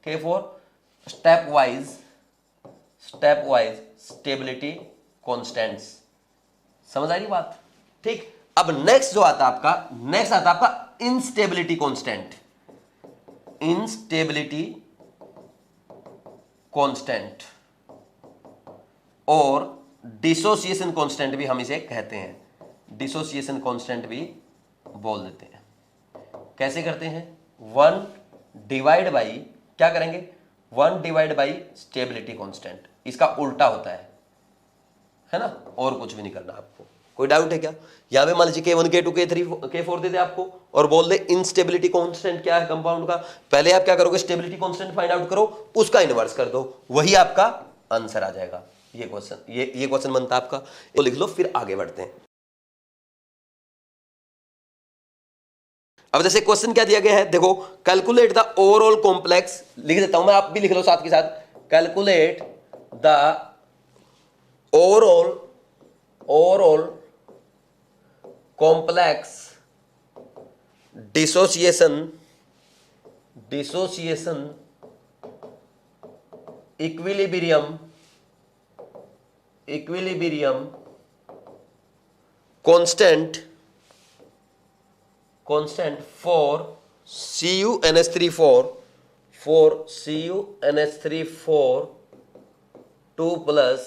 K4 step wise stability constants. समझ आ रही बात। ठीक, अब नेक्स्ट जो आता आपका इंस्टेबिलिटी कांस्टेंट, और डिसोसिएशन कांस्टेंट भी हम इसे कहते हैं, डिसोसिएशन कांस्टेंट भी बोल देते हैं। कैसे करते हैं, 1 डिवाइड बाई, क्या करेंगे, 1 डिवाइड बाई स्टेबिलिटी कांस्टेंट, इसका उल्टा होता है ना, और कुछ भी नहीं करना आपको, कोई डाउट है क्या? यहां पे मान लीजिए K1 K2 K3 K4 दे दे आपको और बोल दे इंस्टेबिलिटी कांस्टेंट क्या है कंपाउंड का, पहले आप क्या करोगे, स्टेबिलिटी कांस्टेंट फाइंड आउट करो, उसका इनवर्स कर दो, वही आपका आंसर आ जाएगा। ये क्वेश्चन बनता है आपका, तो लिख लो, फिर आगे बढ़ते हैं। अब जैसे क्वेश्चन क्या दिया गया है, देखो, कैलकुलेट द ओवरऑल कॉम्प्लेक्स, लिख देता हूं मैं, आप भी लिख लो साथ के साथ, calculate the overall complex dissociation equilibrium constant for CuNH3 2 plus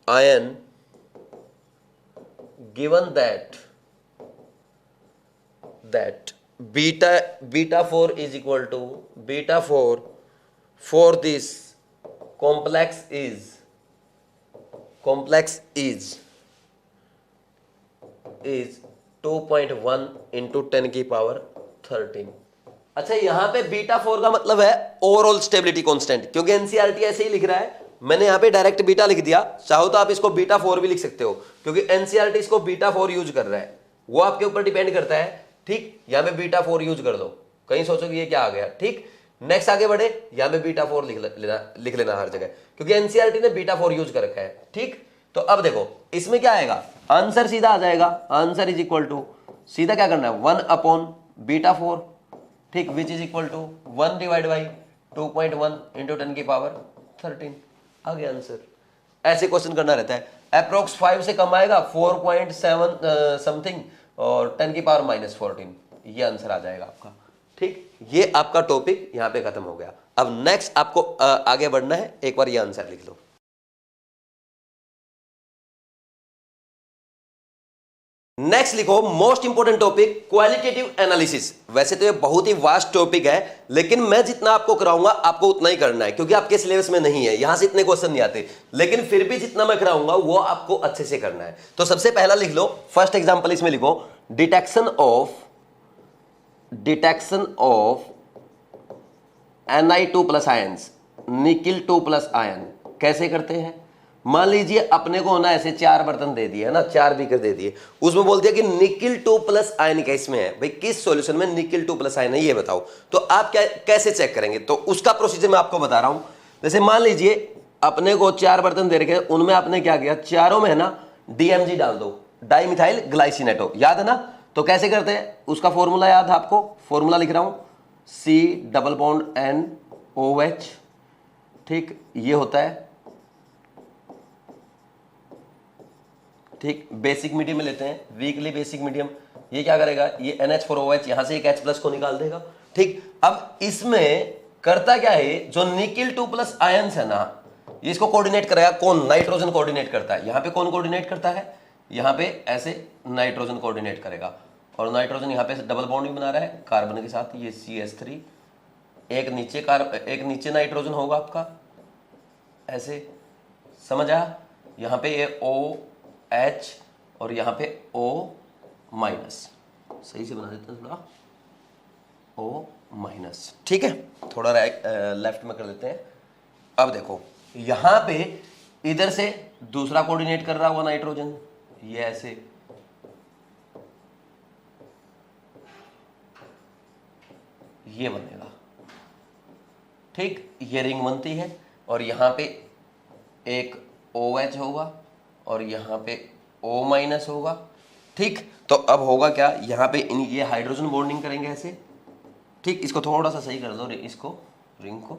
ion, given that beta 4 is equal to beta 4 for this complex is 2.1 into 10 की पावर 13। अच्छा, यहां पे बीटा 4 का मतलब है ओवरऑल स्टेबिलिटी कांस्टेंट, क्योंकि एनसीईआरटी ऐसे ही लिख रहा है, मैंने यहां पे डायरेक्ट बीटा लिख दिया, चाहो तो आप इसको बीटा 4 भी लिख सकते हो, क्योंकि एनसीईआरटी इसको बीटा 4 यूज कर रहा है, वो आपके ऊपर डिपेंड करता है। ठीक, यहां पे बीटा 4 यूज कर दो, कहीं सोचोगे ये क्या आ गया। ठीक, नेक्स्ट आगे बढ़े, यहां पे बीटा 4 लिख लेना हर जगह, क्योंकि एनसीईआरटी ने बीटा 4 यूज कर रखा है। ठीक, तो अब देखो इसमें क्या आएगा, आंसर सीधा आ जाएगा, आंसर इज इक्वल टू, सीधा क्या करना है, 1 अपॉन बीटा 4, ठीक, which is equal to 1 divide by 2.1 into 10 की पावर 13, आ गया आंसर। ऐसे क्वेश्चन करना रहता है, अप्रोक्स 5 से कम आएगा 4.7 समथिंग और 10 की पावर -14, ये आंसर आ जाएगा आपका। ठीक, ये आपका टॉपिक यहां पे खत्म हो गया। अब नेक्स्ट आपको आगे बढ़ना है, एक बार ये आंसर लिख लो। नेक्स्ट लिखो, most important topic qualitative analysis. वैसे तो ये बहुत ही वास्ट टॉपिक है, लेकिन मैं जितना आपको कराऊंगा आपको उतना ही करना है, क्योंकि आपके सिलेबस में नहीं है, यहां से इतने क्वेश्चन नहीं आते, लेकिन फिर भी जितना मैं कराऊंगा वो आपको अच्छे से करना है। तो सबसे पहला लिख लो, फर्स्ट एग्जांपल इसमें लिखो, detection of Ni2+ ions, nickel 2+ ion कैसे करते हैं। मान लीजिए अपने को ना ऐसे 4 बर्तन दे दिए है ना, 4 बीकर दे दिए, उसमें बोल दिया कि निकिल 2+ आयन क्या इसमें है, भाई किस सॉल्यूशन में निकिल 2+ आयन है ये बताओ। तो आप क्या कैसे चेक करेंगे, तो उसका प्रोसीजर मैं आपको बता रहा हूं। जैसे मान लीजिए अपने को 4 बर्तन दे रखे, उनमें आपने क्या किया, चारों में है ना DMG डाल दो, डाइमिथाइल ग्लाइसिनेटो, याद है ना। तो कैसे करते हैं, उसका फॉर्मूला याद है आपको, फॉर्मूला लिख रहा हूं, C+NOH, ठीक, ये होता है, ठीक, बेसिक मीडियम में लेते हैं, वीकली बेसिक मीडियम, ये क्या करेगा, ये NH4OH, यहां से एक H+ को निकाल देगा। ठीक, अब इसमें करता क्या है, जो निकिल 2+ आयंस है ना, ये इसको कोऑर्डिनेट करेगा कौन, नाइट्रोजन कोऑर्डिनेट करता है। यहां पे कौन कोऑर्डिनेट करता है, यहां पे ऐसे नाइट्रोजन कोऑर्डिनेट करेगा, और नाइट्रोजन यहां पे डबल बॉन्ड भी बना रहा है कार्बन के साथ, ये CH3, एक नीचे नाइट्रोजन होगा आपका, ऐसे समझ आया। यहां पे ये OH और यहां पे O-, सही से बना देते हैं थोड़ा, O-, ठीक है, थोड़ा लेफ्ट में कर देते हैं। अब देखो यहां पे इधर से दूसरा कोऑर्डिनेट कर रहा हुआ नाइट्रोजन, ये ऐसे, ये बनेगा, ठीक, ये रिंग बनती है, और यहां पे एक OH होगा और यहां पे O- होगा। ठीक, तो अब होगा क्या, यहां पे ये हाइड्रोजन बॉन्डिंग करेंगे ऐसे। ठीक, इसको थोड़ा सा सही कर दो, इसको रिंग को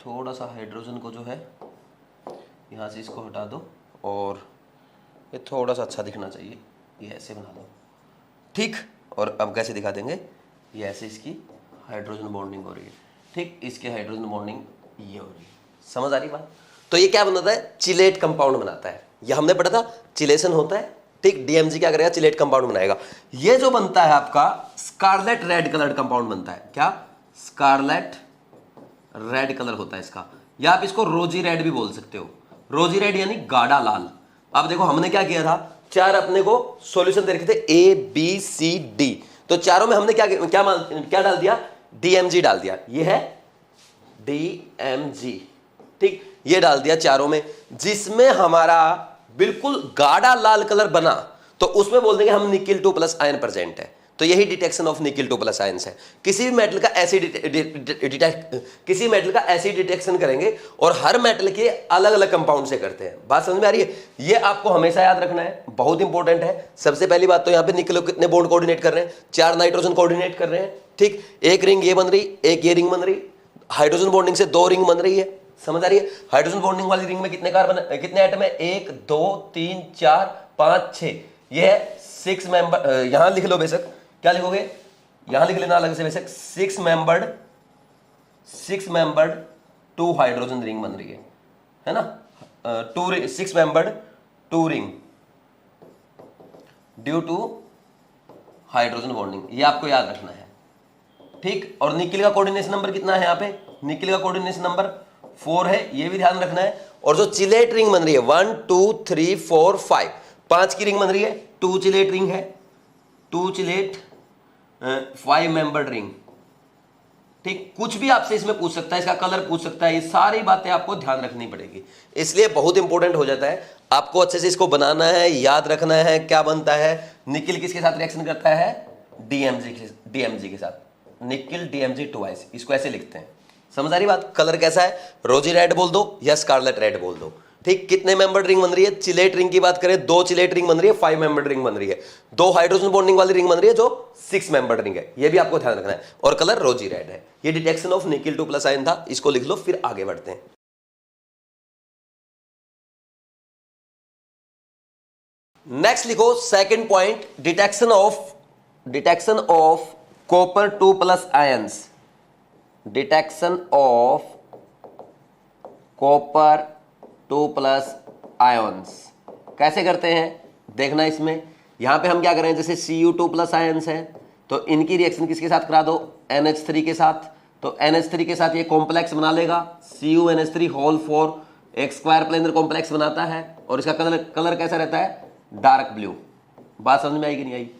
थोड़ा सा, हाइड्रोजन को जो है यहां से इसको हटा दो, और ये थोड़ा सा अच्छा दिखना चाहिए, ये ऐसे बना दो। ठीक, और अब कैसे दिखा देंगे, ये ऐसे इसकी हाइड्रोजन बॉन्डिंग हो रही है। ठीक, इसके हाइड्रोजन बॉन्डिंग ये हो रही है, समझ आ रही बात। तो ये क्या बनाता है, चिलेट कंपाउंड बनाता है, ये हमने पढ़ा था, चिलेशन होता है। ठीक, DMG क्या करेगा, चिलेट कंपाउंड बनाएगा। ये जो बनता है आपका स्कारलेट रेड कलर्ड कंपाउंड बनता है, क्या, स्कारलेट रेड कलर होता है इसका, या आप इसको रोजी रेड भी बोल सकते हो। रोजी रेड यानी गाढ़ा लाल, अब देखो हमने क्या किया था, चार अपने को सॉल्यूशन दे रखे थे ए बी सी डी, तो चारों में हमने क्या डाल दिया, डीएमजी डाल दिया, ये है डीएमजी, ठीक, ये डाल दिया चारों में। जिसमें हमारा बिल्कुल गाढ़ा लाल कलर बना तो उसमें बोल देंगे हम निकिल 2+ आयन प्रेजेंट है। तो यही डिटेक्शन ऑफ निकिल 2+ आयंस है। किसी भी मेटल का एसिड डिटेक्शन करेंगे और हर मेटल के अलग अलग कंपाउंड से करते हैं। बात समझ में आ रही है? ये आपको हमेशा याद रखना है, बहुत इंपॉर्टेंट है। सबसे पहली बात तो यहाँ पे निकल कितने बॉन्ड कोऑर्डिनेट कर रहे हैं, 4 नाइट्रोजन कोऑर्डिनेट कर रहे हैं, ठीक, एक रिंग ये बन रही, एक ये रिंग बन रही, हाइड्रोजन बॉन्डिंग से 2 रिंग बन रही है, समझ आ रही है? हाइड्रोजन बॉन्डिंग वाली रिंग में कितने कार्बन, कितने एटम है, 1 2 3 4 5 6, ये है 6 मेंबर। यहां लिख लो बेशक, क्या लिखोगे, यहां लिख लेना अलग से बेशक, 6 मेंबर्ड 2 हाइड्रोजन रिंग बन रही है ना, 6 membered 2 ring due to hydrogen bonding, ये आपको याद रखना है, ठीक। और निकिल का कोऑर्डिनेशन नंबर कितना है, यहाँ पे निकिल का कोऑर्डिनेशन नंबर 4 है, ये भी ध्यान रखना है। और जो चिलेट रिंग बन रही है 1 2 3 4 5, 5 की रिंग बन रही है, 2 चिलेट रिंग है, 2 चिलेट 5 मेंबर्ड रिंग, ठीक। कुछ भी आपसे इसमें पूछ सकता है, इसका कलर पूछ सकता है, ये सारी बातें आपको ध्यान रखनी पड़ेगी, इसलिए बहुत इंपॉर्टेंट हो जाता है। आपको अच्छे से इसको बनाना है, याद रखना है क्या बनता है, निकिल किसके साथ रिएक्शन करता है, डीएमजी के साथ, निकिल डीएमजी ट्वाइस, इसको ऐसे लिखते हैं। समझ आ रही बात? कलर कैसा है, रोजी रेड बोल दो या स्कारलेट रेड बोल दो, ठीक। कितने मेंबर्ड रिंग बन रही है, चिलेट रिंग की बात करें 2 चिलेट रिंग बन रही है, 5 मेंबर्ड रिंग बन रही है, 2 हाइड्रोजन बॉन्डिंग वाली रिंग बन रही है जो 6 मेंबर्ड रिंग है, ये भी आपको ध्यान रखना है। और कलर रोजी रेड है। ये डिटेक्शन ऑफ निकिल 2+ आयन था, इसको लिख लो, फिर आगे बढ़ते हैं। नेक्स्ट लिखो second point, detection of copper 2+ ions, detection of copper 2+ ions कैसे करते हैं देखना। इसमें यहां पे हम क्या करें, जैसे Cu2+ आयंस है तो इनकी रिएक्शन किसके साथ करा दो, NH3 के साथ। तो NH3 के साथ ये कॉम्प्लेक्स बना लेगा, CuNH3 होल 4 एक स्क्वायर प्लेनर कॉम्प्लेक्स बनाता है, और इसका कलर कैसा रहता है, डार्क ब्लू। बात समझ में आई कि नहीं आई?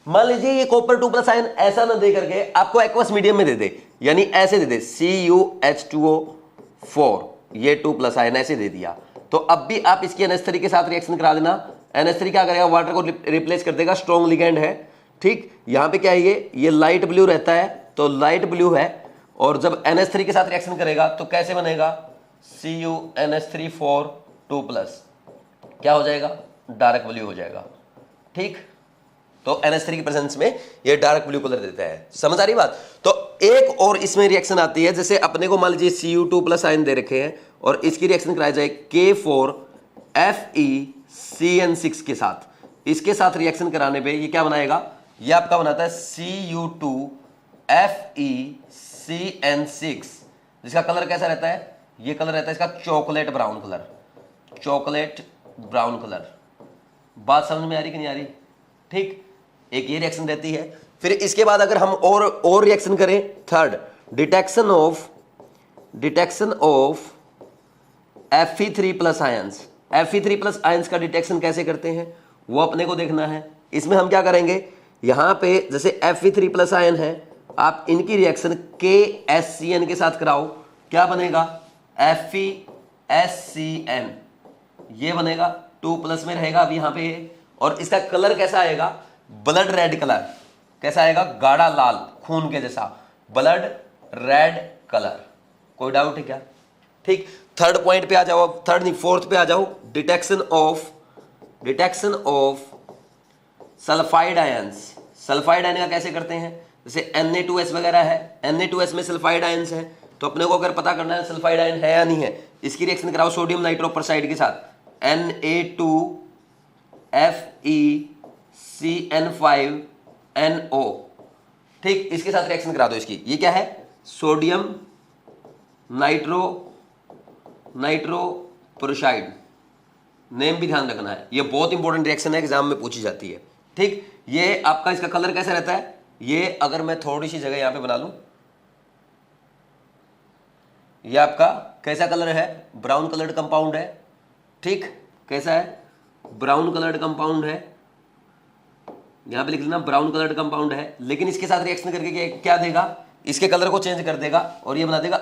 मान लीजिए ये कॉपर 2+ आयन ऐसा ना दे करके आपको एक्वस मीडियम में दे दे, यानी ऐसे दे दे CuH2O4, ये 2+ आयन ऐसे दे दिया, तो अब भी आप इसकी NH3 के साथ रिएक्शन करा देना। NH3 क्या करेगा, वाटर को रिप्लेस कर देगा, स्ट्रॉन्ग लिगेंड है, ठीक। यहां पे क्या है, ये लाइट ब्लू रहता है, तो लाइट ब्लू है, और जब NH3 के साथ रिएक्शन करेगा तो कैसे बनेगा, CuNH3 4 2+, क्या हो जाएगा, डार्क ब्लू हो जाएगा, ठीक। तो NH3 की प्रेजेंस में ये डार्क ब्लू कलर देता है। समझ आ रही बात? तो एक और इसमें रिएक्शन आती है, जैसे अपने को मान लीजिए Cu2+ आयन दे रखे हैं और इसकी रिएक्शन कराई जाए K4FeCN6 के साथ, इसके साथ रिएक्शन कराने पे ये क्या बनाएगा, ये आपका बनाता है Cu2FeCN6, जिसका कलर कैसा रहता है, ये कलर रहता है इसका chocolate brown colour, chocolate brown colour. बात समझ में आ रही कि नहीं आ रही, ठीक। एक ये रिएक्शन रहती है। फिर इसके बाद अगर हम और रिएक्शन करें, third, detection of Fe3+ ions. Fe3+ ions का डिटेक्शन कैसे करते हैं वो अपने को देखना है। इसमें हम क्या करेंगे, यहां पे जैसे Fe3+ आयन है, आप इनकी रिएक्शन KSCN के साथ कराओ, क्या बनेगा, FeSCN, ये बनेगा, 2+ में रहेगा अब यहां पे, और इसका कलर कैसा आएगा, ब्लड रेड कलर, कैसा आएगा, गाढ़ा लाल, खून के जैसा, ब्लड रेड कलर। कोई डाउट है क्या, ठीक। थर्ड पॉइंट पे आ जाओ, अब थर्ड नहीं फोर्थ पे आ जाओ, detection of sulphide ions. Sulphide ion का कैसे करते हैं, जैसे Na2S वगैरह है, Na2S में सल्फाइड आयंस है, तो अपने को अगर पता करना है सल्फाइड आयन है या नहीं है, इसकी रिएक्शन कराओ सोडियम नाइट्रोपरसाइड के साथ, Na2FeCN5NO, ठीक। इसके साथ रिएक्शन करा दो इसकी, ये क्या है, सोडियम नाइट्रोपरसाइड, नेम भी ध्यान रखना है, ये बहुत इंपॉर्टेंट रिएक्शन है, एग्जाम में पूछी जाती है, ठीक। ये आपका इसका कलर कैसा रहता है, ये अगर मैं थोड़ी सी जगह यहां पे बना लूं, ये आपका कैसा कलर है, ब्राउन कलर्ड कंपाउंड है, ठीक, कैसा है, ब्राउन कलर्ड कंपाउंड है, यहां पे लिख लेना ब्राउन कलर्ड कंपाउंड है, लेकिन इसके साथ रिएक्शन करके क्या देगा, इसके कलर को चेंज कर देगा और ये बना देगा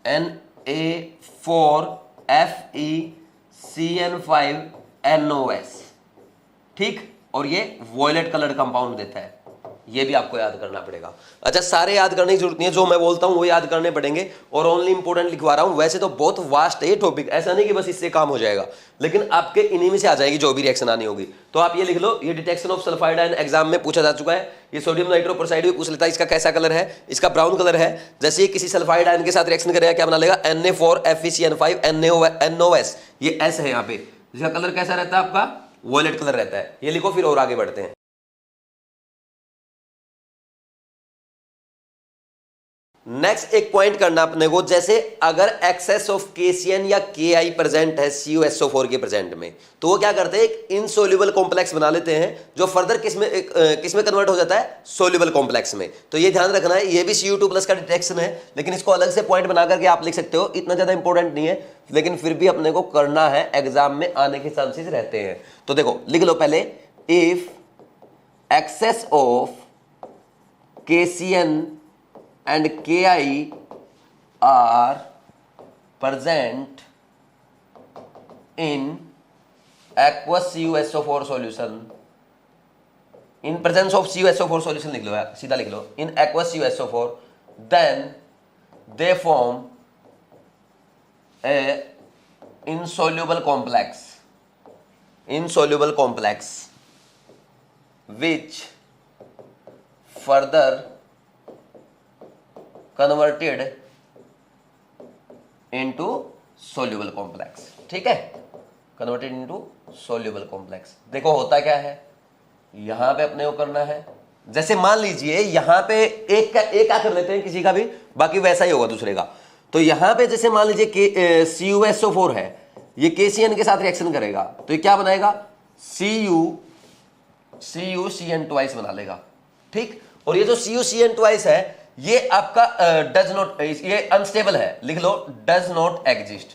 Na4FeCN5NOS, ठीक, और ये वॉयलेट कलर्ड कंपाउंड देता है, ये भी आपको याद करना पड़ेगा। अच्छा, सारे याद करने की जरूरत नहीं है, जो मैं बोलता हूं वो याद करने पड़ेंगे और ओनली इंपोर्टेंट लिखवा रहा हूं। वैसे तो बहुत वास्ट है ये टॉपिक, ऐसा नहीं कि बस इससे काम हो जाएगा, लेकिन आपके इन्हीं में से आ जाएगी जो भी रिएक्शन आनी होगी। तो आप ये लिख लो, ये detection of sulphide ion exam में पूछा जा चुका है। ये सोडियम नाइट्रोप्रोसाइड भी पूछ लेता है, इसका कैसा कलर है, इसका ब्राउन कलर है। जैसे ये किसी सल्फाइड आयन के साथ रिएक्शन करेगा क्या बना लेगा, Na4FeCN5NOS, ये S है यहाँ पे, इसका कलर कैसा रहता है आपका, वॉयलेट कलर रहता है। ये लिखो, फिर और आगे बढ़ते हैं। नेक्स्ट एक पॉइंट करना अपने को, जैसे अगर एक्सेस ऑफ KCN या KI प्रेजेंट है CuSO4 के प्रेजेंट में, तो वो क्या करते हैं, एक इनसोल्यूबल कॉम्प्लेक्स बना लेते हैं जो फर्दर किसमें कन्वर्ट हो जाता है, सोल्यूबल कॉम्प्लेक्स में। तो ये ध्यान रखना है, ये भी Cu2+ का डिटेक्शन है, लेकिन इसको अलग से पॉइंट बना करके आप लिख सकते हो, इतना ज्यादा इंपॉर्टेंट नहीं है, लेकिन फिर भी अपने को करना है, एग्जाम में आने के चांसेस रहते हैं। तो देखो लिख लो पहले, if excess of KCN and KI are present in aqueous CuSO4 solution, in presence of CuSO4 solution लिख लो यार, सीधा लिख लो, in aqueous CuSO4, then they form a insoluble complex which further converted into soluble complex, ठीक है, converted into soluble complex. देखो होता क्या है, यहां पे अपने को करना है, जैसे मान लीजिए यहां पे एक क्या कर लेते हैं किसी का भी, बाकी वैसा ही होगा दूसरे का। तो यहां पे जैसे मान लीजिए CuSO4 है, ये KCN के साथ रिएक्शन करेगा, तो ये क्या बनाएगा, CuCN ट्वाइस बना लेगा, ठीक। और ये जो CuCN ट्वाइस है, ये आपका डज नॉट, ये अनस्टेबल है, लिख लो डज नॉट एग्जिस्ट,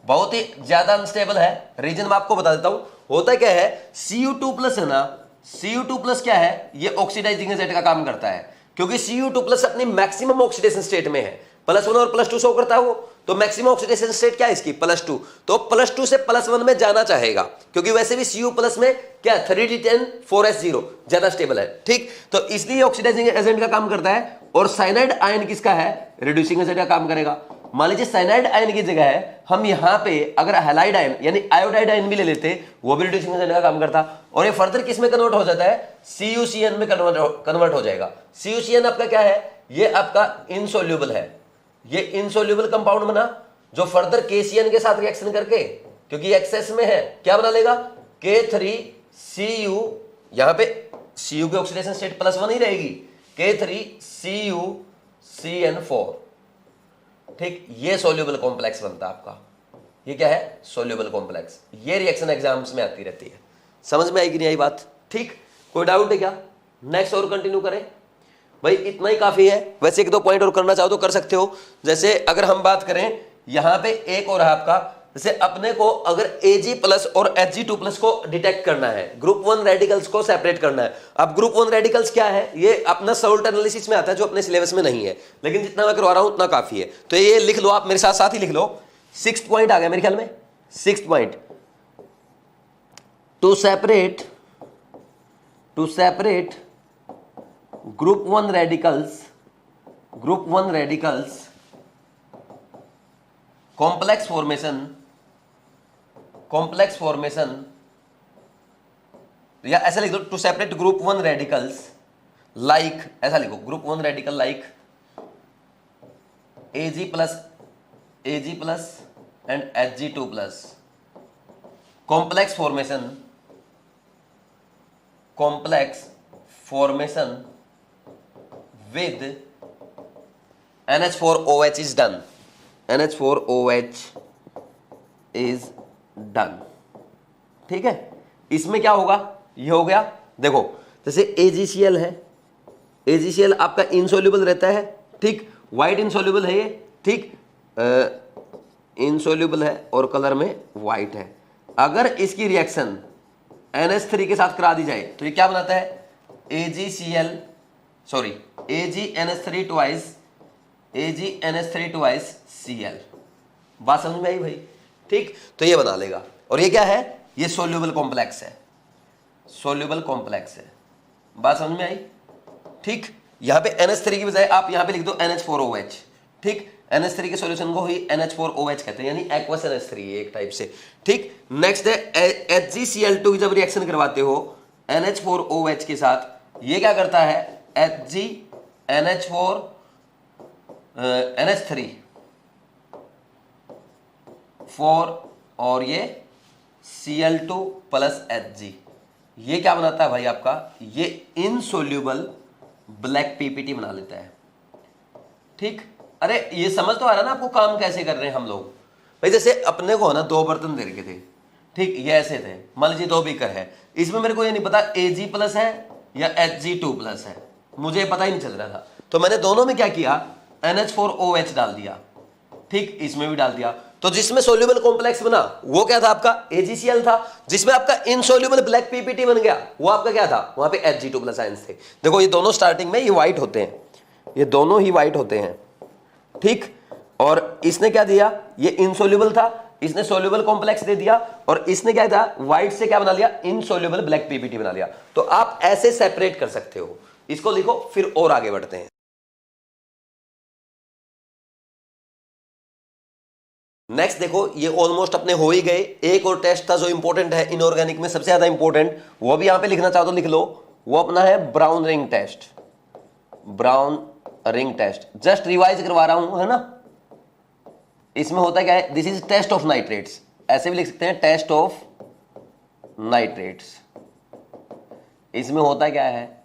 बहुत ही ज्यादा अनस्टेबल है। रीजन मैं आपको बता देता हूं, होता क्या है, Cu2+ है ना, Cu2+ क्या है, ये ऑक्सीडाइजिंग एजेंट का काम करता है, क्योंकि Cu2+ अपनी मैक्सिमम ऑक्सीडेशन स्टेट में है, +1 और +2 शो करता है वो, तो मैक्सिमम ऑक्सीडेशन स्टेट क्या है इसकी, +2, तो +2 से +1 में जाना चाहेगा, क्योंकि वैसे भी Cu+ में क्या 3D10 4S0 ज्यादा स्टेबल है, ठीक। तो इसलिए ऑक्सीडाइजिंग एजेंट का काम करता है। और साइनाइड आयन किसका है, रिड्यूसिंग एजेंट का काम करेगा। मान लीजिए साइनाइड आयन की जगह है, हम यहां पे अगर हैलाइड आयन यानी आयोडाइड आयन भी ले लेते, वो भी रिड्यूसिंग एजेंट का काम करता, और ये फर्दर किस में कन्वर्ट हो जाता है, CuCN में कन्वर्ट हो जाएगा। CuCN आपका क्या है, ये आपका इनसोल्यूबल है, ये इनसोल्यूबल कंपाउंड बना, जो फर्दर KCN के साथ रिएक्शन करके, क्योंकि एक्सेस में है, क्या बना लेगा, K3Cu, यहां पे Cu की ऑक्सीडेशन स्टेट +1 ही रहेगी, K3CuCN4, ठीक। ये सोल्यूबल कॉम्प्लेक्स बनता है आपका, ये क्या है, सोल्यूबल कॉम्प्लेक्स। ये रिएक्शन एग्जाम्स में आती रहती है, समझ में आई कि नहीं आई बात, ठीक। कोई डाउट है क्या, नेक्स्ट और कंटिन्यू करें, भाई इतना ही काफी है। वैसे 1-2 पॉइंट और करना चाहो तो कर सकते हो। जैसे अगर हम बात करें यहां पे एक और है आपका, जैसे अपने को अगर Ag+ और Hg2+ को डिटेक्ट करना है, ग्रुप 1 रेडिकल्स को सेपरेट करना है। अब ग्रुप 1 रेडिकल्स क्या है, ये अपना सॉल्ट एनालिसिस में आता है, जो अपने सिलेबस में नहीं है, लेकिन जितना मैं करवा रहा हूं उतना काफी है। तो ये लिख लो, आप मेरे साथ साथ ही लिख लो। 6th पॉइंट आ गया मेरे ख्याल में, 6th point, to separate group 1 radicals complex formation, या ऐसा लिख दो, to separate group 1 radicals like, ऐसा लिखो, group 1 radical like Ag+ and Hg2+, complex formation with NH4OH is done, NH4OH is done, ठीक है। इसमें क्या होगा, ये हो गया, देखो जैसे AgCl है, AgCl आपका इनसोल्यूबल रहता है, ठीक, वाइट इनसोल्यूबल है ये, ठीक, इनसोल्यूबल है और कलर में वाइट है। अगर इसकी रिएक्शन NH3 के साथ करा दी जाए तो ये क्या बनाता है, AgCl, sorry AgNH3 twice Cl। बात समझ में आई भाई? ठीक, तो ये बना लेगा। और ये क्या है, ये सोल्यूबल कॉम्प्लेक्स है, सोल्यूबल कॉम्प्लेक्स है। बात समझ में आई? ठीक, यहां पे NH3 की बजाय आप यहां पे लिख दो NH4OH। ठीक, NH3 के सॉल्यूशन को ही NH4OH कहते हैं, यानी एक्वस NH3 एक टाइप से। ठीक, नेक्स्ट है HgCl2 की जब रिएक्शन करवाते हो NH4OH के साथ, ये क्या करता है, NH3 4 और ये Cl2 प्लस Hg, ये क्या बनाता है भाई आपका, ये इनसोल्यूबल ब्लैक पीपीटी बना लेता है। ठीक, अरे ये समझ तो आ रहा है ना आपको काम कैसे कर रहे हैं हम लोग? भाई जैसे अपने को है ना 2 बर्तन दे रखे थे, ठीक, ये ऐसे थे, मान लीजिए 2 बीकर है, इसमें मेरे को ये नहीं पता Ag प्लस है या Hg2 प्लस है, मुझे पता ही नहीं चल रहा था। तो मैंने दोनों में क्या किया, NH4OH डाल दिया, ठीक, इसमें भी डाल दिया। तो जिसमें सोल्यूबल कॉम्प्लेक्स बना वो क्या था आपका, AgCl था। जिसमें आपका इनसोल्यूबल ब्लैक पीपीटी बन गया वो आपका क्या था, वहां पे Hg2 प्लस आयंस थे। देखो ये दोनों स्टार्टिंग में ये व्हाइट होते हैं, ये दोनों ही व्हाइट होते हैं। ठीक, और इसने क्या दिया, ये इनसोल्यूबल था, इसने सोल्यूबल कॉम्प्लेक्स दे दिया, और इसने क्या था, व्हाइट से क्या बना लिया, इनसोल्यूबल ब्लैक पीपीटी बना लिया। तो आप ऐसे सेपरेट कर सकते हो, इसको लिखो, फिर और आगे बढ़ते हैं। नेक्स्ट देखो, ये ऑलमोस्ट अपने हो ही गए। एक और टेस्ट था जो इंपॉर्टेंट है इनऑर्गेनिक में, सबसे ज्यादा इंपॉर्टेंट, वो भी यहां पे लिखना चाहो तो लिख लो, वो अपना है brown ring test. Brown ring test just revise करवा रहा हूं, है ना। इसमें होता क्या है, this is test of nitrates, ऐसे भी लिख सकते हैं, टेस्ट ऑफ नाइट्रेट्स। इसमें होता क्या है,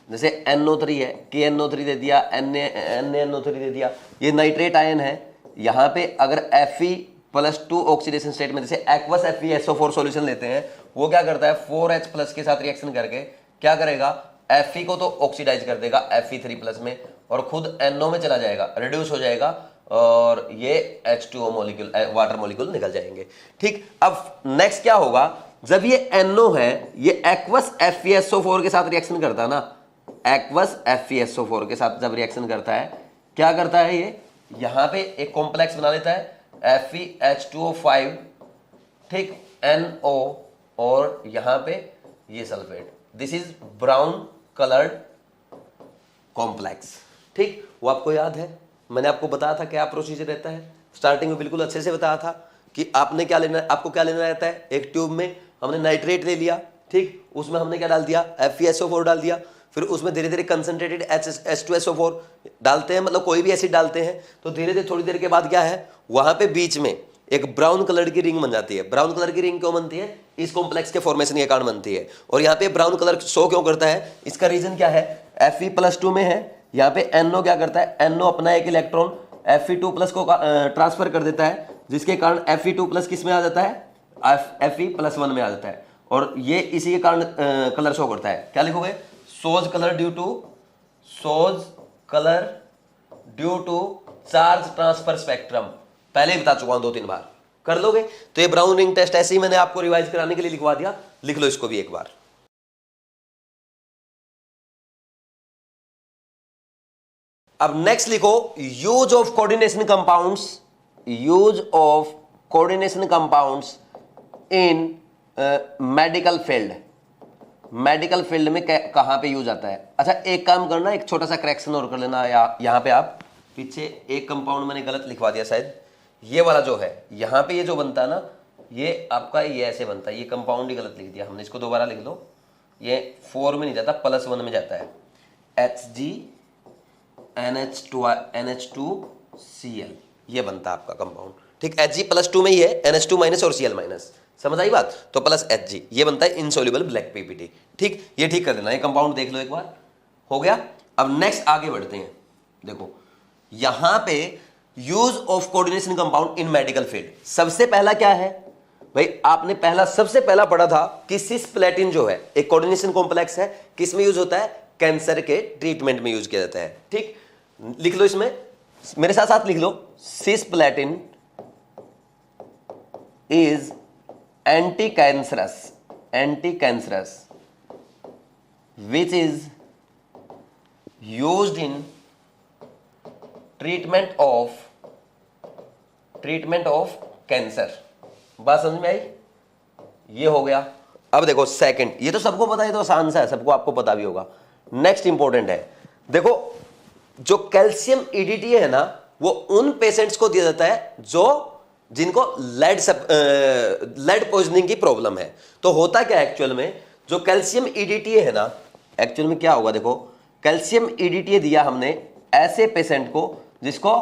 जैसे NO3 है, KNO3 दे दिया, NaNO3 दे दिया, ये नाइट्रेट आयन है। यहां पे अगर Fe+2 ऑक्सीडेशन स्टेट में, जैसे एक्वस FeSO4 सॉल्यूशन लेते हैं, वो क्या करता है, 4H प्लस के साथ रिएक्शन करके क्या करेगा, Fe को तो ऑक्सीडाइज कर देगा Fe3+ में, और खुद NO में चला जाएगा, रिड्यूस हो जाएगा, और ये H2O मॉलिक्यूल, वाटर मॉलिक्यूल निकल जाएंगे। ठीक, अब नेक्स्ट क्या होगा, जब ये NO है, ये एक्वस FeSO4 के साथ रिएक्शन करता है ना, एक्वस FeSO4 के साथ जब रिएक्शन करता है, क्या करता है, ये यहां पे एक कॉम्प्लेक्स बना लेता है FeH2O5, ठीक, NO, और यहां पे ये sulphate, this is brown coloured complex. ठीक, वो आपको याद है, मैंने आपको बताया था क्या प्रोसीजर रहता है, स्टार्टिंग में बिल्कुल अच्छे से बताया था कि आपने क्या लेना है, आपको क्या लेना रहता है, एक ट्यूब में हमने नाइट्रेट ले लिया, ठीक, उसमें हमने क्या डाल दिया, FeSO4 डाल दिया, फिर उसमें धीरे धीरे कंसंट्रेटेड H2SO4 डालते हैं, मतलब कोई भी एसिड डालते हैं, तो धीरे धीरे थोड़ी देर के बाद क्या है, वहां पे बीच में एक ब्राउन कलर की रिंग बन जाती है। ब्राउन कलर की रिंग क्यों बनती है, इस कॉम्प्लेक्स के फॉर्मेशन के कारण बनती है। और यहाँ पे ब्राउन कलर शो क्यों करता है, इसका रीजन क्या है, Fe+2 में है, यहाँ पे NO क्या करता है, NO अपना एक इलेक्ट्रॉन Fe2+ को ट्रांसफर कर देता है, जिसके कारण Fe2+ किस में आ जाता है, Fe+1 में आ जाता है, और ये इसी के कारण कलर शो करता है। क्या लिखोगे, shows colour due to charge transfer spectrum, पहले ही बता चुका हूं 2-3 बार, कर लोगे। तो ये ब्राउन रिंग टेस्ट ऐसे ही मैंने आपको रिवाइज कराने के लिए लिखवा दिया, लिख लो इसको भी एक बार। अब नेक्स्ट लिखो, use of coordination compounds in medical field. Medical field में कहां पे यूज आता है। अच्छा एक काम करना, एक छोटा सा करेक्शन और कर लेना, या यहां पे आप पीछे एक कंपाउंड मैंने गलत लिखवा दिया शायद, ये वाला जो है यहां पे ये जो बनता है ना, ये आपका ये ऐसे बनता है, ये कंपाउंड ही गलत लिख दिया हमने, इसको दोबारा लिख लो, ये 4 में नहीं जाता, +1 में जाता है, HgNH2Cl, ये बनता है आपका कंपाउंड। ठीक, Hg+2 में ही है, NH2- और Cl-, समझ आई बात, तो प्लस Hg, ये बनता है इनसोल्यूबल ब्लैक पीपीटी। ठीक, ये ठीक कर देना, ये कंपाउंड देख लो एक बार, हो गया। अब नेक्स्ट आगे बढ़ते हैं, देखो यहां पे use of coordination compound in medical field. सबसे पहला क्या है भाई, आपने सबसे पहला पढ़ा था कि सिस्प्लेटिन जो है एक कोऑर्डिनेशन कॉम्प्लेक्स है, किस में यूज होता है, कैंसर के ट्रीटमेंट में यूज किया जाता है। ठीक, लिख लो इसमें, मेरे साथ साथ लिख लो, cisplatin is anti cancerous which is used in treatment of cancer. बात समझ में आई? ये हो गया। अब देखो सेकंड, ये तो सबको पता है, तो आसान सा है, सबको आपको पता भी होगा। नेक्स्ट इंपॉर्टेंट है, देखो जो कैल्शियम ईडीटी है ना, वो उन पेशेंट्स को दिया जाता है जिनको लेड पॉइजनिंग की प्रॉब्लम है। तो होता क्या है एक्चुअल में, जो कैल्शियम ईडीटी है ना, एक्चुअल में क्या होगा, देखो कैल्शियम ईडीटी दिया हमने ऐसे पेशेंट को जिसको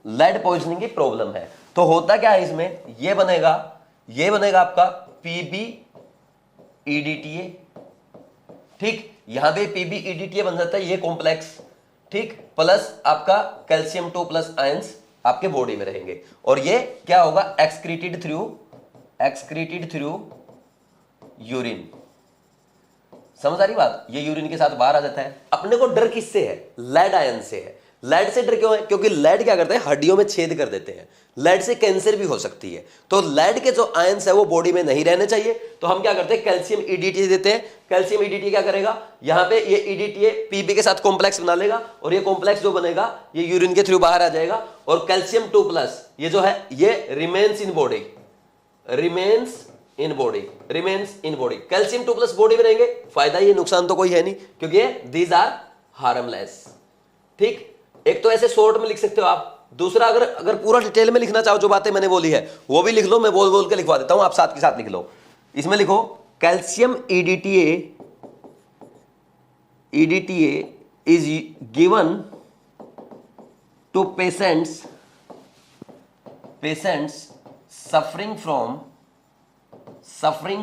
लेड पॉइजनिंग की प्रॉब्लम है। तो होता क्या है इसमें, ये बनेगा आपका पीबी ईडीटीए, ठीक, यहां पे पीबी ईडीटीए बन जाता है ये कॉम्प्लेक्स, ठीक, प्लस आपका कैल्शियम 2 प्लस आयंस आपके बॉडी में रहेंगे, और ये क्या होगा, एक्सक्रीटेड थ्रू यूरिन। समझ आ रही बात? ये यूरिन के साथ बाहर आ जाता है। अपने को डर किससे है? लेड आयन से है। लेड से डर क्यों है? क्योंकि लेड क्या करते हैं, हड्डियों में छेद कर देते हैं। लेड से कैंसर भी हो सकती है। तो लेड के जो आयंस है वो बॉडी में नहीं रहने चाहिए, तो हम क्या करते हैं, कैल्शियम ईडीटी देते हैं। कैल्शियम ईडीटी क्या करेगा, यहां पे ये ईडीटी पीबी के साथ कॉम्प्लेक्स बना लेगा, और ये कॉम्प्लेक्स जो बनेगा ये यूरिन के थ्रू बाहर आ जाएगा, और कैल्शियम 2 प्लस ये जो है ये remains in body. Calcium 2 plus body में रहेंगे, फायदा ये, नुकसान तो कोई है नहीं, क्योंकि दीज आर हार्मलेस। ठीक, एक तो ऐसे शॉर्ट में लिख सकते हो आप, दूसरा अगर पूरा डिटेल में लिखना चाहो जो बातें मैंने बोली है वो भी लिख लो, मैं बोल बोल के लिखवा देता हूं, आप साथ के साथ लिख लो। इसमें लिखो calcium EDTA is given to patients suffering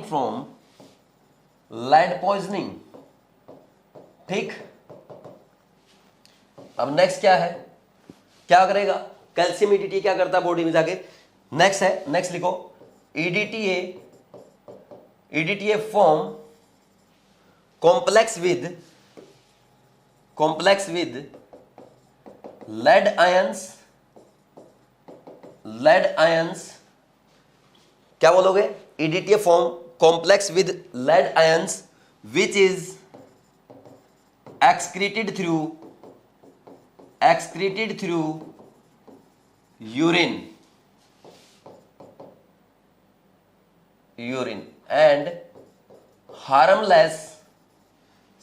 from lead poisoning. ठीक, अब नेक्स्ट क्या है, क्या करेगा, कैल्शियम ईडीटीए क्या करता है बॉडी में जाके, नेक्स्ट लिखो EDTA form complex with lead ions, क्या बोलोगे, EDTA form complex with lead ions which is excreted through urine and harmless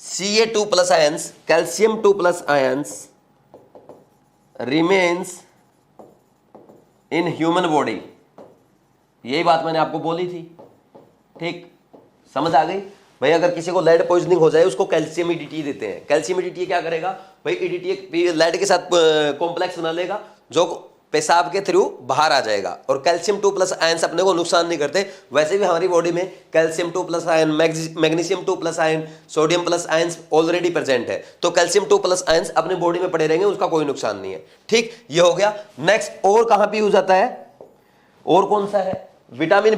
Ca2 plus ions, calcium 2 plus ions remains in human body। यही बात मैंने आपको बोली थी। ठीक, समझ आ गई भाई? अगर किसी को लेड पॉइजनिंग हो जाए उसको कैल्शियम ईडीटी देते हैं। कैल्शियम ईडीटी क्या करेगा भाई, ईडीटी लेड के साथ कॉम्प्लेक्स बना लेगा जो पेशाब के थ्रू बाहर आ जाएगा, और कैल्शियम 2 प्लस आयंस अपने को नुकसान नहीं करते। वैसे भी हमारी बॉडी में calcium 2 plus ion, magnesium 2 plus ion, sodium plus ions already present है, तो कैल्शियम 2 प्लस आयंस अपने बॉडी में पड़े रहेंगे, उसका कोई नुकसान नहीं है। ठीक, ये हो गया। नेक्स्ट और कहां पे यूज आता है, और कौन सा है, विटामिन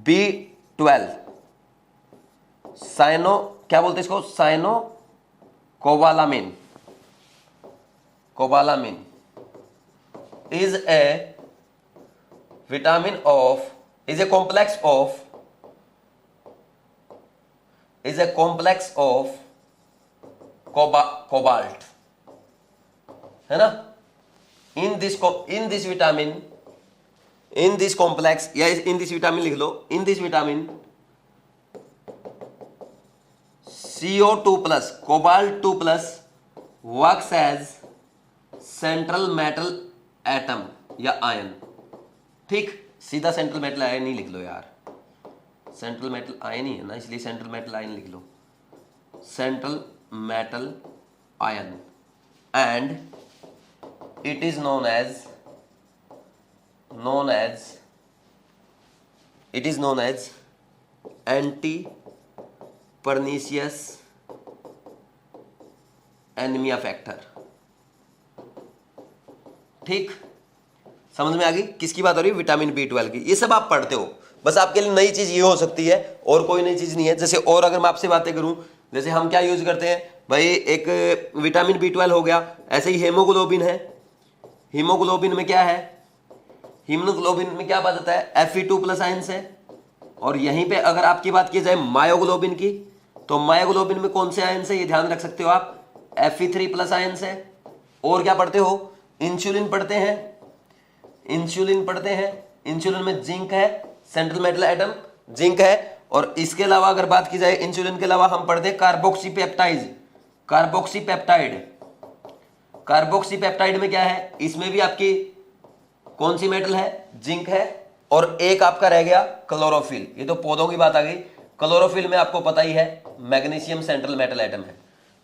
B12, साइनो, क्या बोलते हैं इसको, cyanocobalamin is a complex of cobalt, है ना। in this complex, या in this विटामिन लिख लो, in this vitamin CO2 plus cobalt 2 plus works as central metal atom या आयन। ठीक, सीधा सेंट्रल मेटल आयन ही लिख लो यार, सेंट्रल मेटल आयन ही है ना, इसलिए सेंट्रल मेटल आयन लिख लो, central metal ion, and it is known as anti pernicious anaemia factor. ठीक, समझ में आ गई किसकी बात हो रही है, विटामिन B12 की। ये सब आप पढ़ते हो, बस आपके लिए नई चीज ये हो सकती है और कोई नई चीज नहीं है। जैसे और अगर मैं आपसे बातें करूं, जैसे हम क्या यूज करते हैं भाई, एक विटामिन B12 हो गया, ऐसे ही हेमोग्लोबिन है। हीमोग्लोबिन में क्या है, हीमोग्लोबिन में क्या पाया जाता है, Fe2+ आयंस है। और यहीं पे अगर आपकी बात की जाए मायोग्लोबिन की, तो मायोग्लोबिन में कौन से आयंस है ये ध्यान रख सकते हो आप, Fe3+ आयंस है। और क्या पढ़ते हो, इंसुलिन पढ़ते हैं, इंसुलिन पढ़ते हैं। इंसुलिन में जिंक है, सेंट्रल मेटल एटम जिंक है। और इसके अलावा अगर बात की जाए इंसुलिन के अलावा हम पढ़ते हैं कार्बोक्सीपेप्टाइड। कार्बोक्सीपेप्टाइड, कार्बोक्सीपेप्टाइड में क्या है, इसमें भी आपकी कौन सी मेटल है, जिंक है। और एक आपका रह गया क्लोरोफिल, ये तो पौधों की बात आ गई। क्लोरोफिल में आपको पता ही है मैग्नीशियम सेंट्रल मेटल एटम है।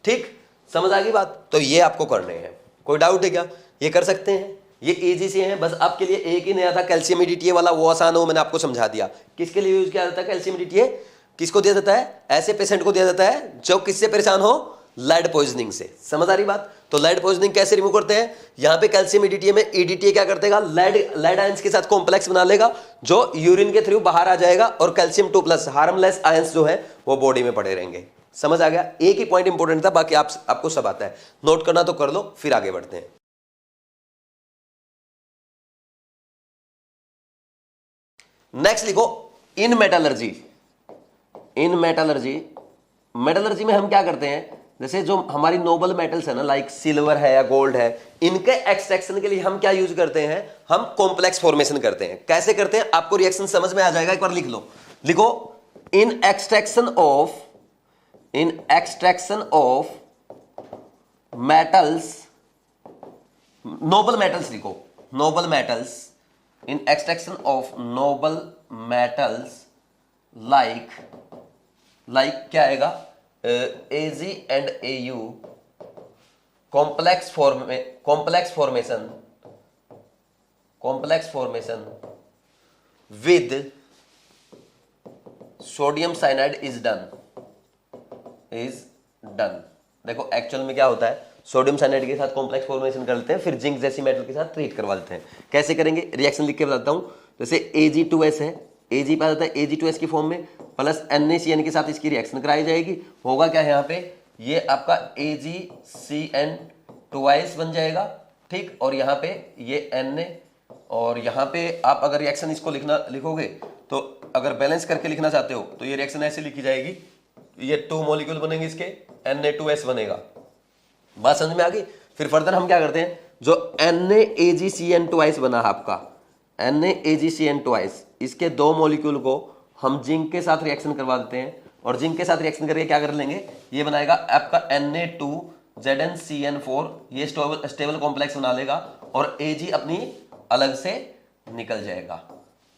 ठीक, समझ आ गई बात। तो ये आपको करने हैं, कोई डाउट है क्या, ये कर सकते हैं, ये इजी से हैं। बस आपके लिए एक ही नया था कैल्शियम EDTA वाला, वो आसान हो, मैंने आपको समझा दिया। किसके लिए यूज किया जाता है कैल्शियम EDTA, किसको दिया जाता है, ऐसे पेशेंट को दिया जाता है जो किससे परेशान हो, लेड पॉइजनिंग से। समझ आ रही बात। तो लेड पॉइजनिंग कैसे रिमूव करते हैं, यहां पे कैल्शियम EDTA में EDTA क्या करते हैं, लेड आयंस के साथ कॉम्प्लेक्स बना लेगा जो यूरिन के थ्रू बाहर आ जाएगा, और कैल्शियम 2+ हार्मलेस आयंस जो है वो बॉडी में पड़े रहेंगे। समझ आ गया। एक ही पॉइंट इंपॉर्टेंट था, बाकी आपको सब आता है, नोट करना तो कर लो, फिर आगे बढ़ते हैं। नेक्स्ट लिखो in metallurgy. In metallurgy, metallurgy में हम क्या करते हैं, जैसे जो हमारी नोबल मेटल्स है ना, लाइक सिल्वर है या गोल्ड है, इनके एक्सट्रैक्शन के लिए हम क्या यूज करते हैं, हम कॉम्प्लेक्स फॉर्मेशन करते हैं। कैसे करते हैं आपको रिएक्शन समझ में आ जाएगा, एक बार लिख लो। लिखो in extraction of metals, noble metals लिखो, noble metals, in extraction of noble metals like क्या आएगा, Ag and Au, complex formation with sodium cyanide is done। देखो एक्चुअल में क्या होता है, सोडियम साइनाइड के साथ कॉम्प्लेक्स फॉर्मेशन कर लेते हैं, फिर जिंक जैसी मेटल के साथ ट्रीट करवा देते हैं। कैसे करेंगे, रिएक्शन लिख के बताता हूं। जैसे Ag2S है, Ag पाया जाता है Ag2S की फॉर्म में, प्लस NaCN के साथ इसकी रिएक्शन कराई जाएगी। होगा क्या यहाँ पे, ये आपका AgCN2 बन जाएगा। ठीक, और यहाँ पे ये Na, और यहाँ पे आप अगर रिएक्शन इसको लिखोगे तो अगर बैलेंस करके लिखना चाहते हो तो ये रिएक्शन ऐसे लिखी जाएगी, ये 2 मॉलिक्यूल बनेंगे इसके, Na2S बनेगा। बात समझ में आ गई। फिर फर्दर हम क्या करते हैं, जो NaAgCN2 बना है आपका, NaAgCN2, इसके 2 मॉलिक्यूल को हम जिंक के साथ रिएक्शन करवा देते हैं, और जिंक के साथ रिएक्शन करके क्या कर लेंगे, ये बनाएगा आपका Na2ZnCN4, ये स्टेबल कॉम्प्लेक्स बना लेगा, और Ag अपनी अलग से निकल जाएगा,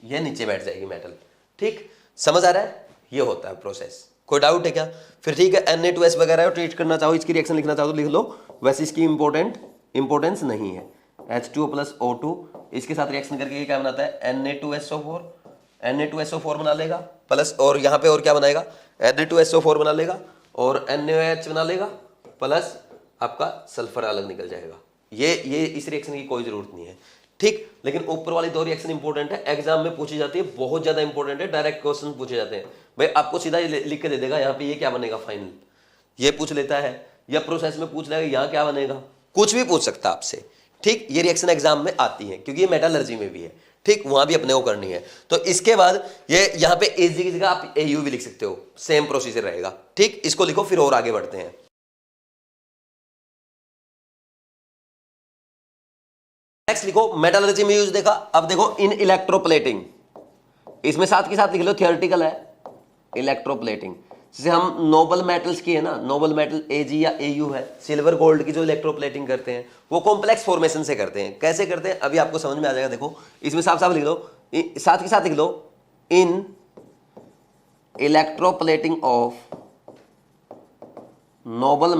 ये नीचे बैठ जाएगी मेटल। ठीक, समझ आ रहा है, ये होता है प्रोसेस। कोई डाउट है क्या। फिर ठीक है, Na2S वगैरह ट्रीट करना चाहो, इसकी रिएक्शन लिखना चाहो तो लिख लो, वैसे इसकी इंपॉर्टेंस नहीं है। H2O+O2 इसके साथ रिएक्शन करके क्या बनाता है, Na2SO4 बना लेगा, प्लस और यहाँ पे और क्या बनाएगा, Na2SO4 बना लेगा, और NaOH बना लेगा, प्लस आपका सल्फर अलग निकल जाएगा। ये इस रिएक्शन की कोई जरूरत नहीं है। ठीक, लेकिन ऊपर वाली 2 रिएक्शन इंपॉर्टेंट है, एग्जाम में पूछी जाती है, बहुत ज्यादा इंपॉर्टेंट है, डायरेक्ट क्वेश्चन पूछे जाते हैं। भाई आपको सीधा लिख के दे देगा यहाँ पे ये क्या बनेगा फाइनल, ये पूछ लेता है, या प्रोसेस में पूछ लेगा यहाँ क्या बनेगा, कुछ भी पूछ सकता है आपसे। ठीक, ये रिएक्शन एग्जाम में आती है, क्योंकि ये मेटलर्जी में भी है। ठीक, वहां भी अपने को करनी है। तो इसके बाद ये यहाँ पे Ag की जगह आप Au भी लिख सकते हो, सेम प्रोसीजर रहेगा। ठीक, इसको लिखो, फिर और आगे बढ़ते हैं। नेक्स्ट लिखो मेटलर्जी में यूज देखा। अब देखो इन इलेक्ट्रोप्लेटिंग, इसमें साथ के साथ लिख लो, थियोरेटिकल है इलेक्ट्रोप्लेटिंग। जैसे हम नोबल मेटल्स की है ना, नोबल मेटल Ag या Au है, सिल्वर गोल्ड की जो इलेक्ट्रोप्लेटिंग करते हैं वो कॉम्प्लेक्स फॉर्मेशन से करते हैं। कैसे करते हैं अभी आपको समझ में आ जाएगा। देखो इसमें साफ साफ लिख लो, साथ के साथ लिख लो, in electroplating of noble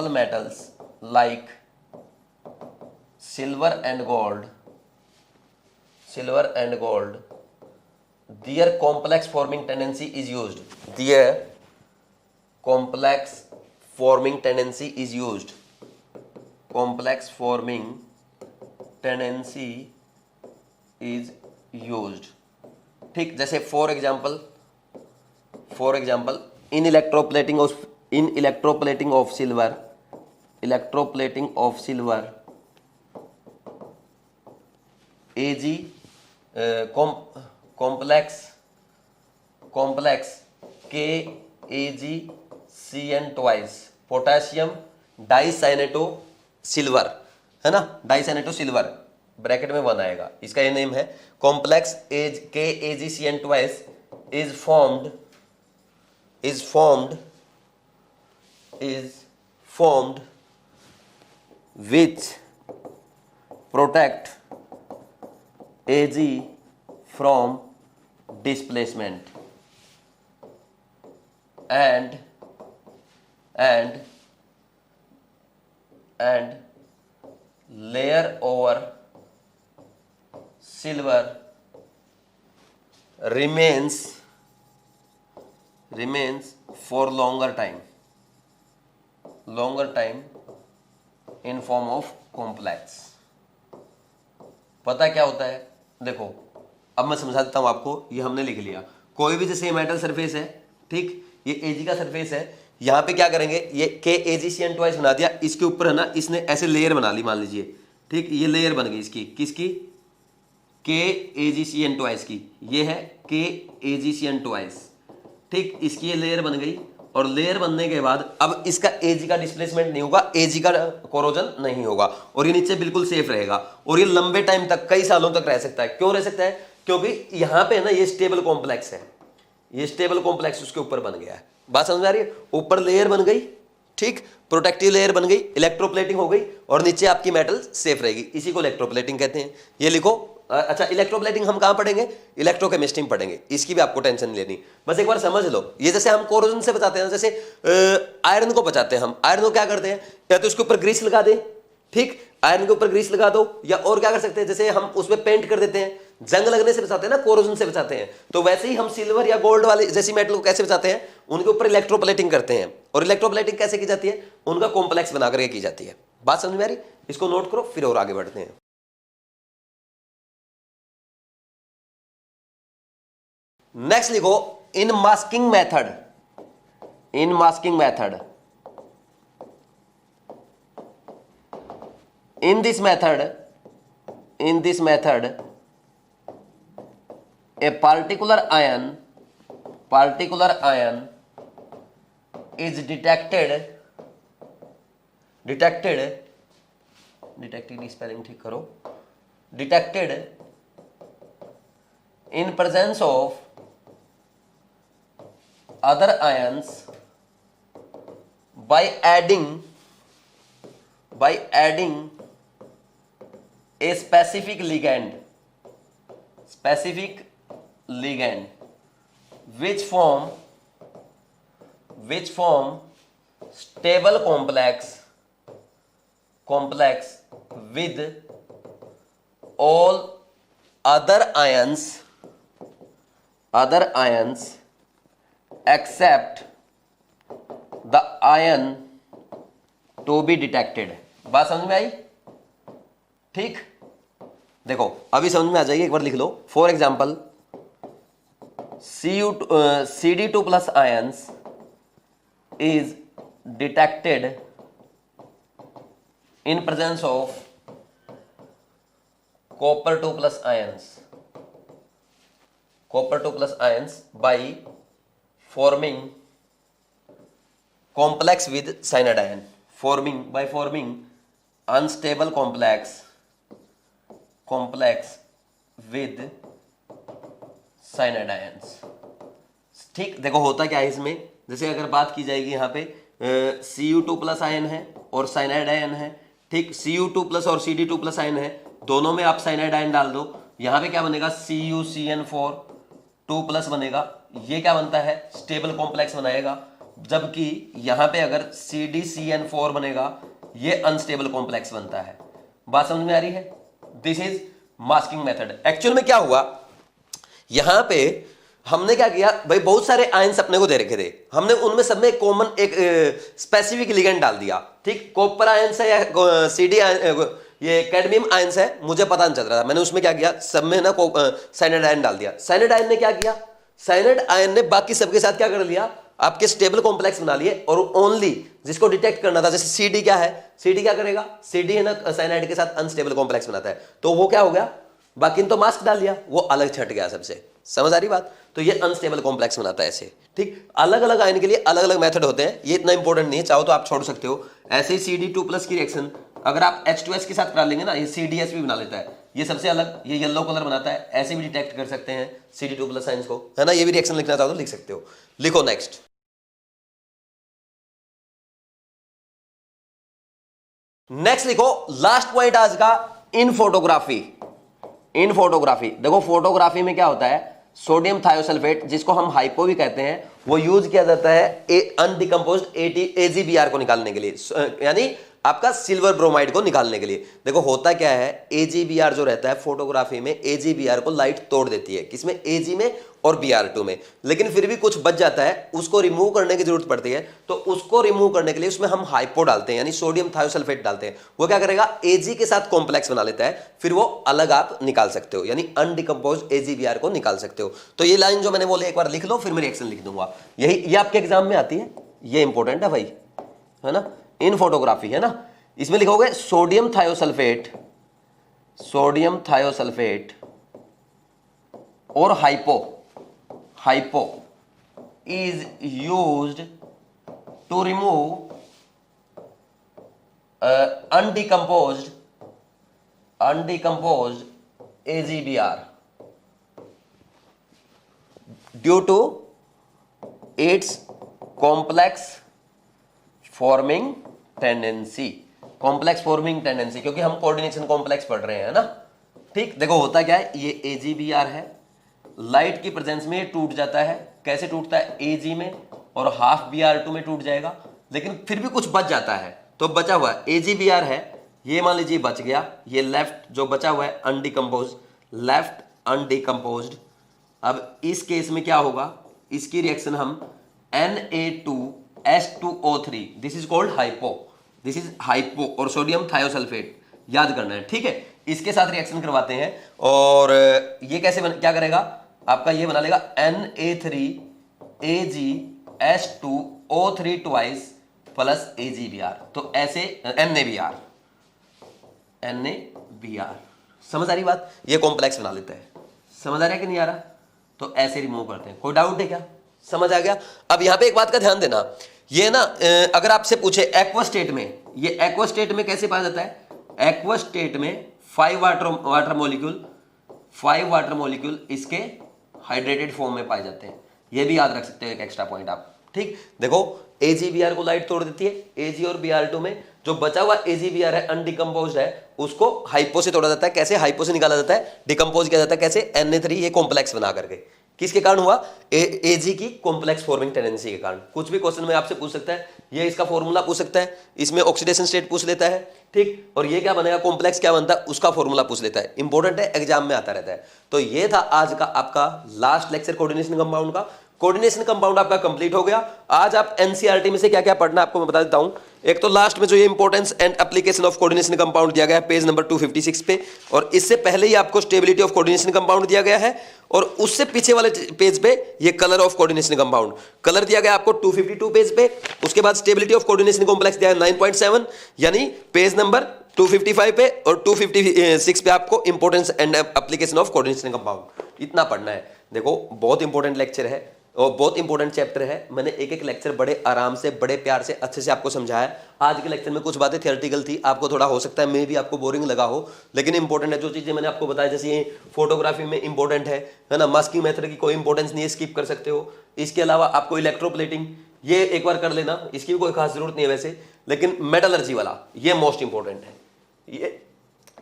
metals like silver and gold, their complex forming tendency is used, ठीक, जैसे for example in electroplating of silver A G complex KAgCN twice potassium dicyanato silver, है ना, डाइसाइनेटो सिल्वर, ब्रैकेट में 1 आएगा, इसका ये नेम है। Complex KAgCN twice is formed which protect Ag from displacement and layer over silver remains for longer time in form of complex। पता क्या होता है, देखो अब मैं समझा देता हूं आपको। ये हमने लिख लिया, कोई भी जैसे मेटल सरफेस है, ठीक, ये Ag का सरफेस है, यहां पे क्या करेंगे, ये KAgCN ट्वाइस बना दिया, इसके ऊपर है ना इसने ऐसे लेयर बना ली, मान लीजिए, ठीक, ये लेयर बन गई इसकी, किसकी, KAgCN ट्वाइस की, ये है KAgCN ट्वाइस, ठीक, इसकी ये लेयर बन गई। और लेयर बनने के बाद अब इसका Ag का डिस्प्लेसमेंट नहीं होगा, Ag का कोरोजन नहीं होगा, और ये नीचे बिल्कुल सेफ रहेगा, और ये लंबे टाइम तक, कई सालों तक रह सकता है। क्यों रह सकता है, क्योंकि यहां पे ना ये स्टेबल कॉम्प्लेक्स है, ये स्टेबल कॉम्प्लेक्स उसके ऊपर बन गया है। बात समझ में आ रही है, ऊपर लेयर बन गई, ठीक, प्रोटेक्टिव लेयर बन गई, इलेक्ट्रोप्लेटिंग हो गई, और नीचे आपकी मेटल सेफ रहेगी, इसी को इलेक्ट्रोप्लेटिंग कहते हैं। ये लिखो। अच्छा, इलेक्ट्रोप्लेटिंग हम कहां पढ़ेंगे, इलेक्ट्रोकेमिस्ट्री में पढ़ेंगे, इसकी भी आपको टेंशन नहीं लेनी, बस एक बार समझ लो। ये जैसे हम कोरोजन से बचाते हैं, जैसे आयरन को बचाते हैं, हम आयरन को क्या करते हैं, या तो उसके ऊपर ग्रीस लगा दें, ठीक, आयरन के ऊपर ग्रीस लगा दो, या और क्या कर सकते हैं, जैसे हम उसमें पेंट कर देते हैं, जंग लगने से बचाते हैं ना, कोरोजन से बचाते हैं। तो वैसे ही हम सिल्वर या गोल्ड वाले जैसी मेटल को कैसे बचाते हैं, उनके ऊपर इलेक्ट्रोप्लेटिंग करते हैं। और इलेक्ट्रोप्लेटिंग कैसे की जाती है, उनका कॉम्प्लेक्स बना करके की जाती है। बात समझ में आ रही, इसको नोट करो, फिर और आगे बढ़ते हैं। नेक्स्ट लिखो, in masking method, in masking method, in this method a particular ion is detected की स्पेलिंग ठीक करो, detected in presence of other ions by adding a specific ligand which form stable complex with all other ions except the ion to be detected। बात समझ में आई, ठीक, देखो अभी समझ में आ जाएगी, एक बार लिख लो। For example CD2 plus ions is detected in presence of copper 2 plus ions by forming complex with cyanide ion, by forming unstable complex with cyanide ions। ठीक, देखो होता क्या है इसमें, जैसे अगर बात की जाएगी यहाँ पे Cu2 प्लस आयन है और साइनाइड आयन है, ठीक, Cu2 प्लस और CD2 प्लस आयन है, दोनों में आप साइनाइड आयन डाल दो, यहाँ पे क्या बनेगा, CuCN4 2 प्लस बनेगा, ये क्या बनता है, स्टेबल कॉम्प्लेक्स बनाएगा। जबकि यहां पे अगर CdCN4 बनेगा, ये अनस्टेबल कॉम्प्लेक्स बनता है। बात समझ में आ रही है, this is masking method. Actual में क्या हुआ, यहां पे हमने क्या किया भाई, बहुत सारे आयंस अपने को दे रखे थे, हमने उनमें सब में कॉमन एक स्पेसिफिक लिगेंड डाल दिया, ठीक, कॉपर आयंस है या CD ये कैडमियम आयंस है, मुझे पता नहीं चल रहा था, मैंने उसमें क्या किया, सब में ना साइनाइड आयन डाल दिया। साइनाइड आयन ने क्या किया, साइनाइड आयन ने बाकी सबके साथ क्या कर लिया, आपके स्टेबल कॉम्प्लेक्स बना लिए, और ओनली जिसको डिटेक्ट करना था, जैसे CD क्या है, CD क्या करेगा, CD है ना साइनाइड के साथ अनस्टेबल कॉम्प्लेक्स बनाता है, तो वो क्या हो गया, बाकी ने तो मास्क डाल दिया, वो अलग छट गया सबसे। समझ आ रही बात? तो ये अनस्टेबल कॉम्प्लेक्स बनाता है ऐसे। ठीक, अलग अलग आयन के लिए अलग अलग मेथड होते हैं, ये इतना इंपॉर्टेंट नहीं है, चाहो तो आप छोड़ सकते हो। ऐसे ही CD2+ की रिएक्शन अगर आप H2S के साथ करा लेंगे ना, ये CDS भी बना लेता है, ये सबसे अलग, ये येलो कलर बनाता है, ऐसे भी डिटेक्ट कर सकते हैं CD2+ आयंस को, है ना। ये भी रिएक्शन लिखना चाहो तो लिख सकते हो। लिखो नेक्स्ट। नेक्स्ट लिखो लास्ट पॉइंट आज का, इन फोटोग्राफी। इन फोटोग्राफी देखो, फोटोग्राफी में क्या होता है, सोडियम थायोसल्फेट जिसको हम हाइपो भी कहते हैं, वो यूज किया जाता है अनडिकम्पोज्ड AgBr को निकालने के लिए, यानी आपका सिल्वर ब्रोमाइड को निकालने के लिए। देखो होता क्या है, AgBr जो रहता है फोटोग्राफी में, AgBr को लाइट तोड़ देती है, किसमें, Ag में और Br2 में, लेकिन फिर भी कुछ बच जाता है, उसको रिमूव करने की जरूरत पड़ती है। तो उसको रिमूव करने के लिए उसमें हम हाइपो डालते हैं, यानी सोडियम थायोसल्फेट डालते हैं। वो क्या करेगा, Ag के साथ कॉम्प्लेक्स बना लेता है, फिर वो अलग आप निकाल सकते हो, यानी अनडिकम्पोज्ड AgBr को निकाल सकते हो। तो ये लाइन जो मैंने बोली एक बार लिख लो, फिर मैं रिएक्शन लिख दूंगा। यही ये आपके एग्जाम में आती है, ये इंपॉर्टेंट है भाई, है ना। इन फोटोग्राफी है ना, इसमें लिखोगे सोडियम थायोसल्फेट, सोडियम थायोसल्फेट और hypo is used to remove undecomposed AgBr due to its complex forming tendency. Complex forming tendency, क्योंकि हम कोऑर्डिनेशन कॉम्प्लेक्स पढ़ रहे हैं ना। ठीक, देखो होता क्या है, ये AgBr है, लाइट की प्रेजेंस में ये टूट जाता है। कैसे टूटता है, Ag में और हाफ Br2 में टूट जाएगा, लेकिन फिर भी कुछ बच जाता है। तो बचा हुआ AgBr है, ये मान लीजिए बच गया, ये लेफ्ट जो बचा हुआ है अनडिकम्पोज्ड, लेफ्ट अनडिकम्पोज्ड। अब इस केस में क्या होगा, इसकी रिएक्शन हम Na2H2O3, this is called hypo, this is hypo, और सोडियम थायोसल्फेट याद करना है, ठीक है। इसके साथ रिएक्शन करवाते हैं, और ये कैसे क्या करेगा आपका, ये बना लेगा Na3AgH2O3 ट्वाइस प्लस AgBr, तो ऐसे NaBr। समझ आ रही बात, ये कॉम्प्लेक्स बना लेता है। समझ आ रहा है कि नहीं आ रहा? तो ऐसे रिमूव करते हैं। कोई डाउट है क्या? समझ आ गया? अब यहां पे एक बात का ध्यान देना, ये ना अगर आपसे पूछे एक्वा स्टेट में, ये एक्वा स्टेट में कैसे पाया जाता है, एक्वा स्टेट में 5 वाटर मॉलिक्यूल इसके हाइड्रेटेड फॉर्म में पाए जाते हैं। ये भी याद रख सकते हो, एक एक्स्ट्रा पॉइंट आप। ठीक, देखो AgBr को लाइट तोड़ देती है, Ag और Br2 में जो बचा हुआ AgBr है अनडिकम्पोज्ड है, उसको हाइपो से तोड़ा जाता है। कैसे, हाइपो से निकाला जाता है, डिकम्पोज किया जाता है कैसे, Na3 ये कॉम्प्लेक्स बना करके। किसके कारण हुआ, Ag की कॉम्प्लेक्स फॉर्मिंग टेंडेंसी के कारण। कुछ भी क्वेश्चन में आपसे पूछ सकता है, ये इसका फॉर्मूला पूछ सकता है, इसमें ऑक्सीडेशन स्टेट पूछ लेता है, ठीक, और ये क्या बनेगा, कॉम्प्लेक्स क्या बनता है, उसका फॉर्मूला पूछ लेता है। इंपॉर्टेंट है, एग्जाम में आता रहता है। तो ये था आज का आपका लास्ट लेक्चर कोऑर्डिनेशन कंपाउंड का। कोऑर्डिनेशन कंपाउंड आपका कंप्लीट हो गया। आज आप एनसीईआरटी में से क्या क्या पढ़ना आपको मैं बता देता हूं। एक तो लास्ट में जो ये importance and application of coordination compound दिया गया है पेज नंबर 256 पे, और इससे पहले ही आपको स्टेबिलिटी ऑफ कोऑर्डिनेशन कंपाउंड दिया गया है, और उससे पीछे वाले पेज पे ये colour of coordination compound colour दिया गया आपको 252 पेज पे। उसके बाद स्टेबिलिटी ऑफ कोऑर्डिनेशन कॉम्प्लेक्स दिया है 9.7, यानी पेज नंबर 255 पे, और 256 पे आपको importance and application of coordination compound इतना पढ़ना है। देखो बहुत इंपॉर्टेंट लेक्चर है और बहुत इंपॉर्टेंट चैप्टर है। मैंने एक एक लेक्चर बड़े आराम से, बड़े प्यार से, अच्छे से आपको समझाया। आज के लेक्चर में कुछ बातें थियोरेटिकल थी, आपको थोड़ा हो सकता है मे भी आपको बोरिंग लगा हो, लेकिन इंपॉर्टेंट है। जो चीजें मैंने आपको बताया, जैसे ये फोटोग्राफी में इंपॉर्टेंट है ना, मास्किंग मेथड की कोई इंपॉर्टेंस नहीं है, स्किप कर सकते हो। इसके अलावा आपको इलेक्ट्रोप्लेटिंग ये एक बार कर लेना, इसकी भी कोई खास जरूरत नहीं है वैसे, लेकिन मेटलर्जी वाला ये मोस्ट इंपॉर्टेंट है।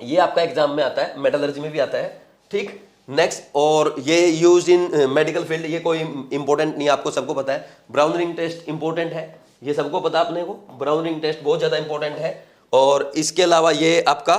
ये आपका एग्जाम में आता है, मेटलर्जी में भी आता है, ठीक। नेक्स्ट, और ये यूज इन मेडिकल फील्ड, ये कोई इंपॉर्टेंट नहीं, आपको सबको पता है। ब्राउन रिंग टेस्ट इंपॉर्टेंट है, ये सबको पता अपने को, ब्राउन रिंग टेस्ट बहुत ज्यादा इंपॉर्टेंट है। और इसके अलावा ये आपका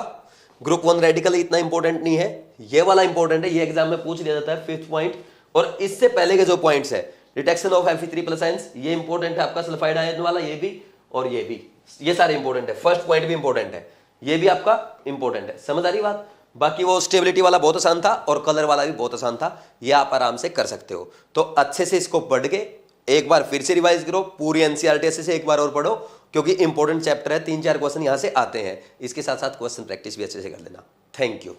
ग्रुप 1 रेडिकल इतना इंपॉर्टेंट नहीं है, ये वाला इंपॉर्टेंट है, ये एग्जाम में पूछ लिया जाता है 5th पॉइंट। और इससे पहले के जो पॉइंट्स है, डिटेक्शन ऑफ Fe3+ आयंस, ये इंपॉर्टेंट है आपका, सल्फाइड आयन वाला ये भी, और ये भी, ये सारे इंपॉर्टेंट है। फर्स्ट पॉइंट भी इंपॉर्टेंट है, ये भी आपका इंपॉर्टेंट है। समझ आ रही बात? बाकी वो स्टेबिलिटी वाला बहुत आसान था, और कलर वाला भी बहुत आसान था, ये आप आराम से कर सकते हो। तो अच्छे से इसको पढ़ के एक बार फिर से रिवाइज करो, पूरी एनसीईआरटी से एक बार और पढ़ो, क्योंकि इंपॉर्टेंट चैप्टर है, 3-4 क्वेश्चन यहां से आते हैं। इसके साथ साथ क्वेश्चन प्रैक्टिस भी अच्छे से कर लेना। Thank you.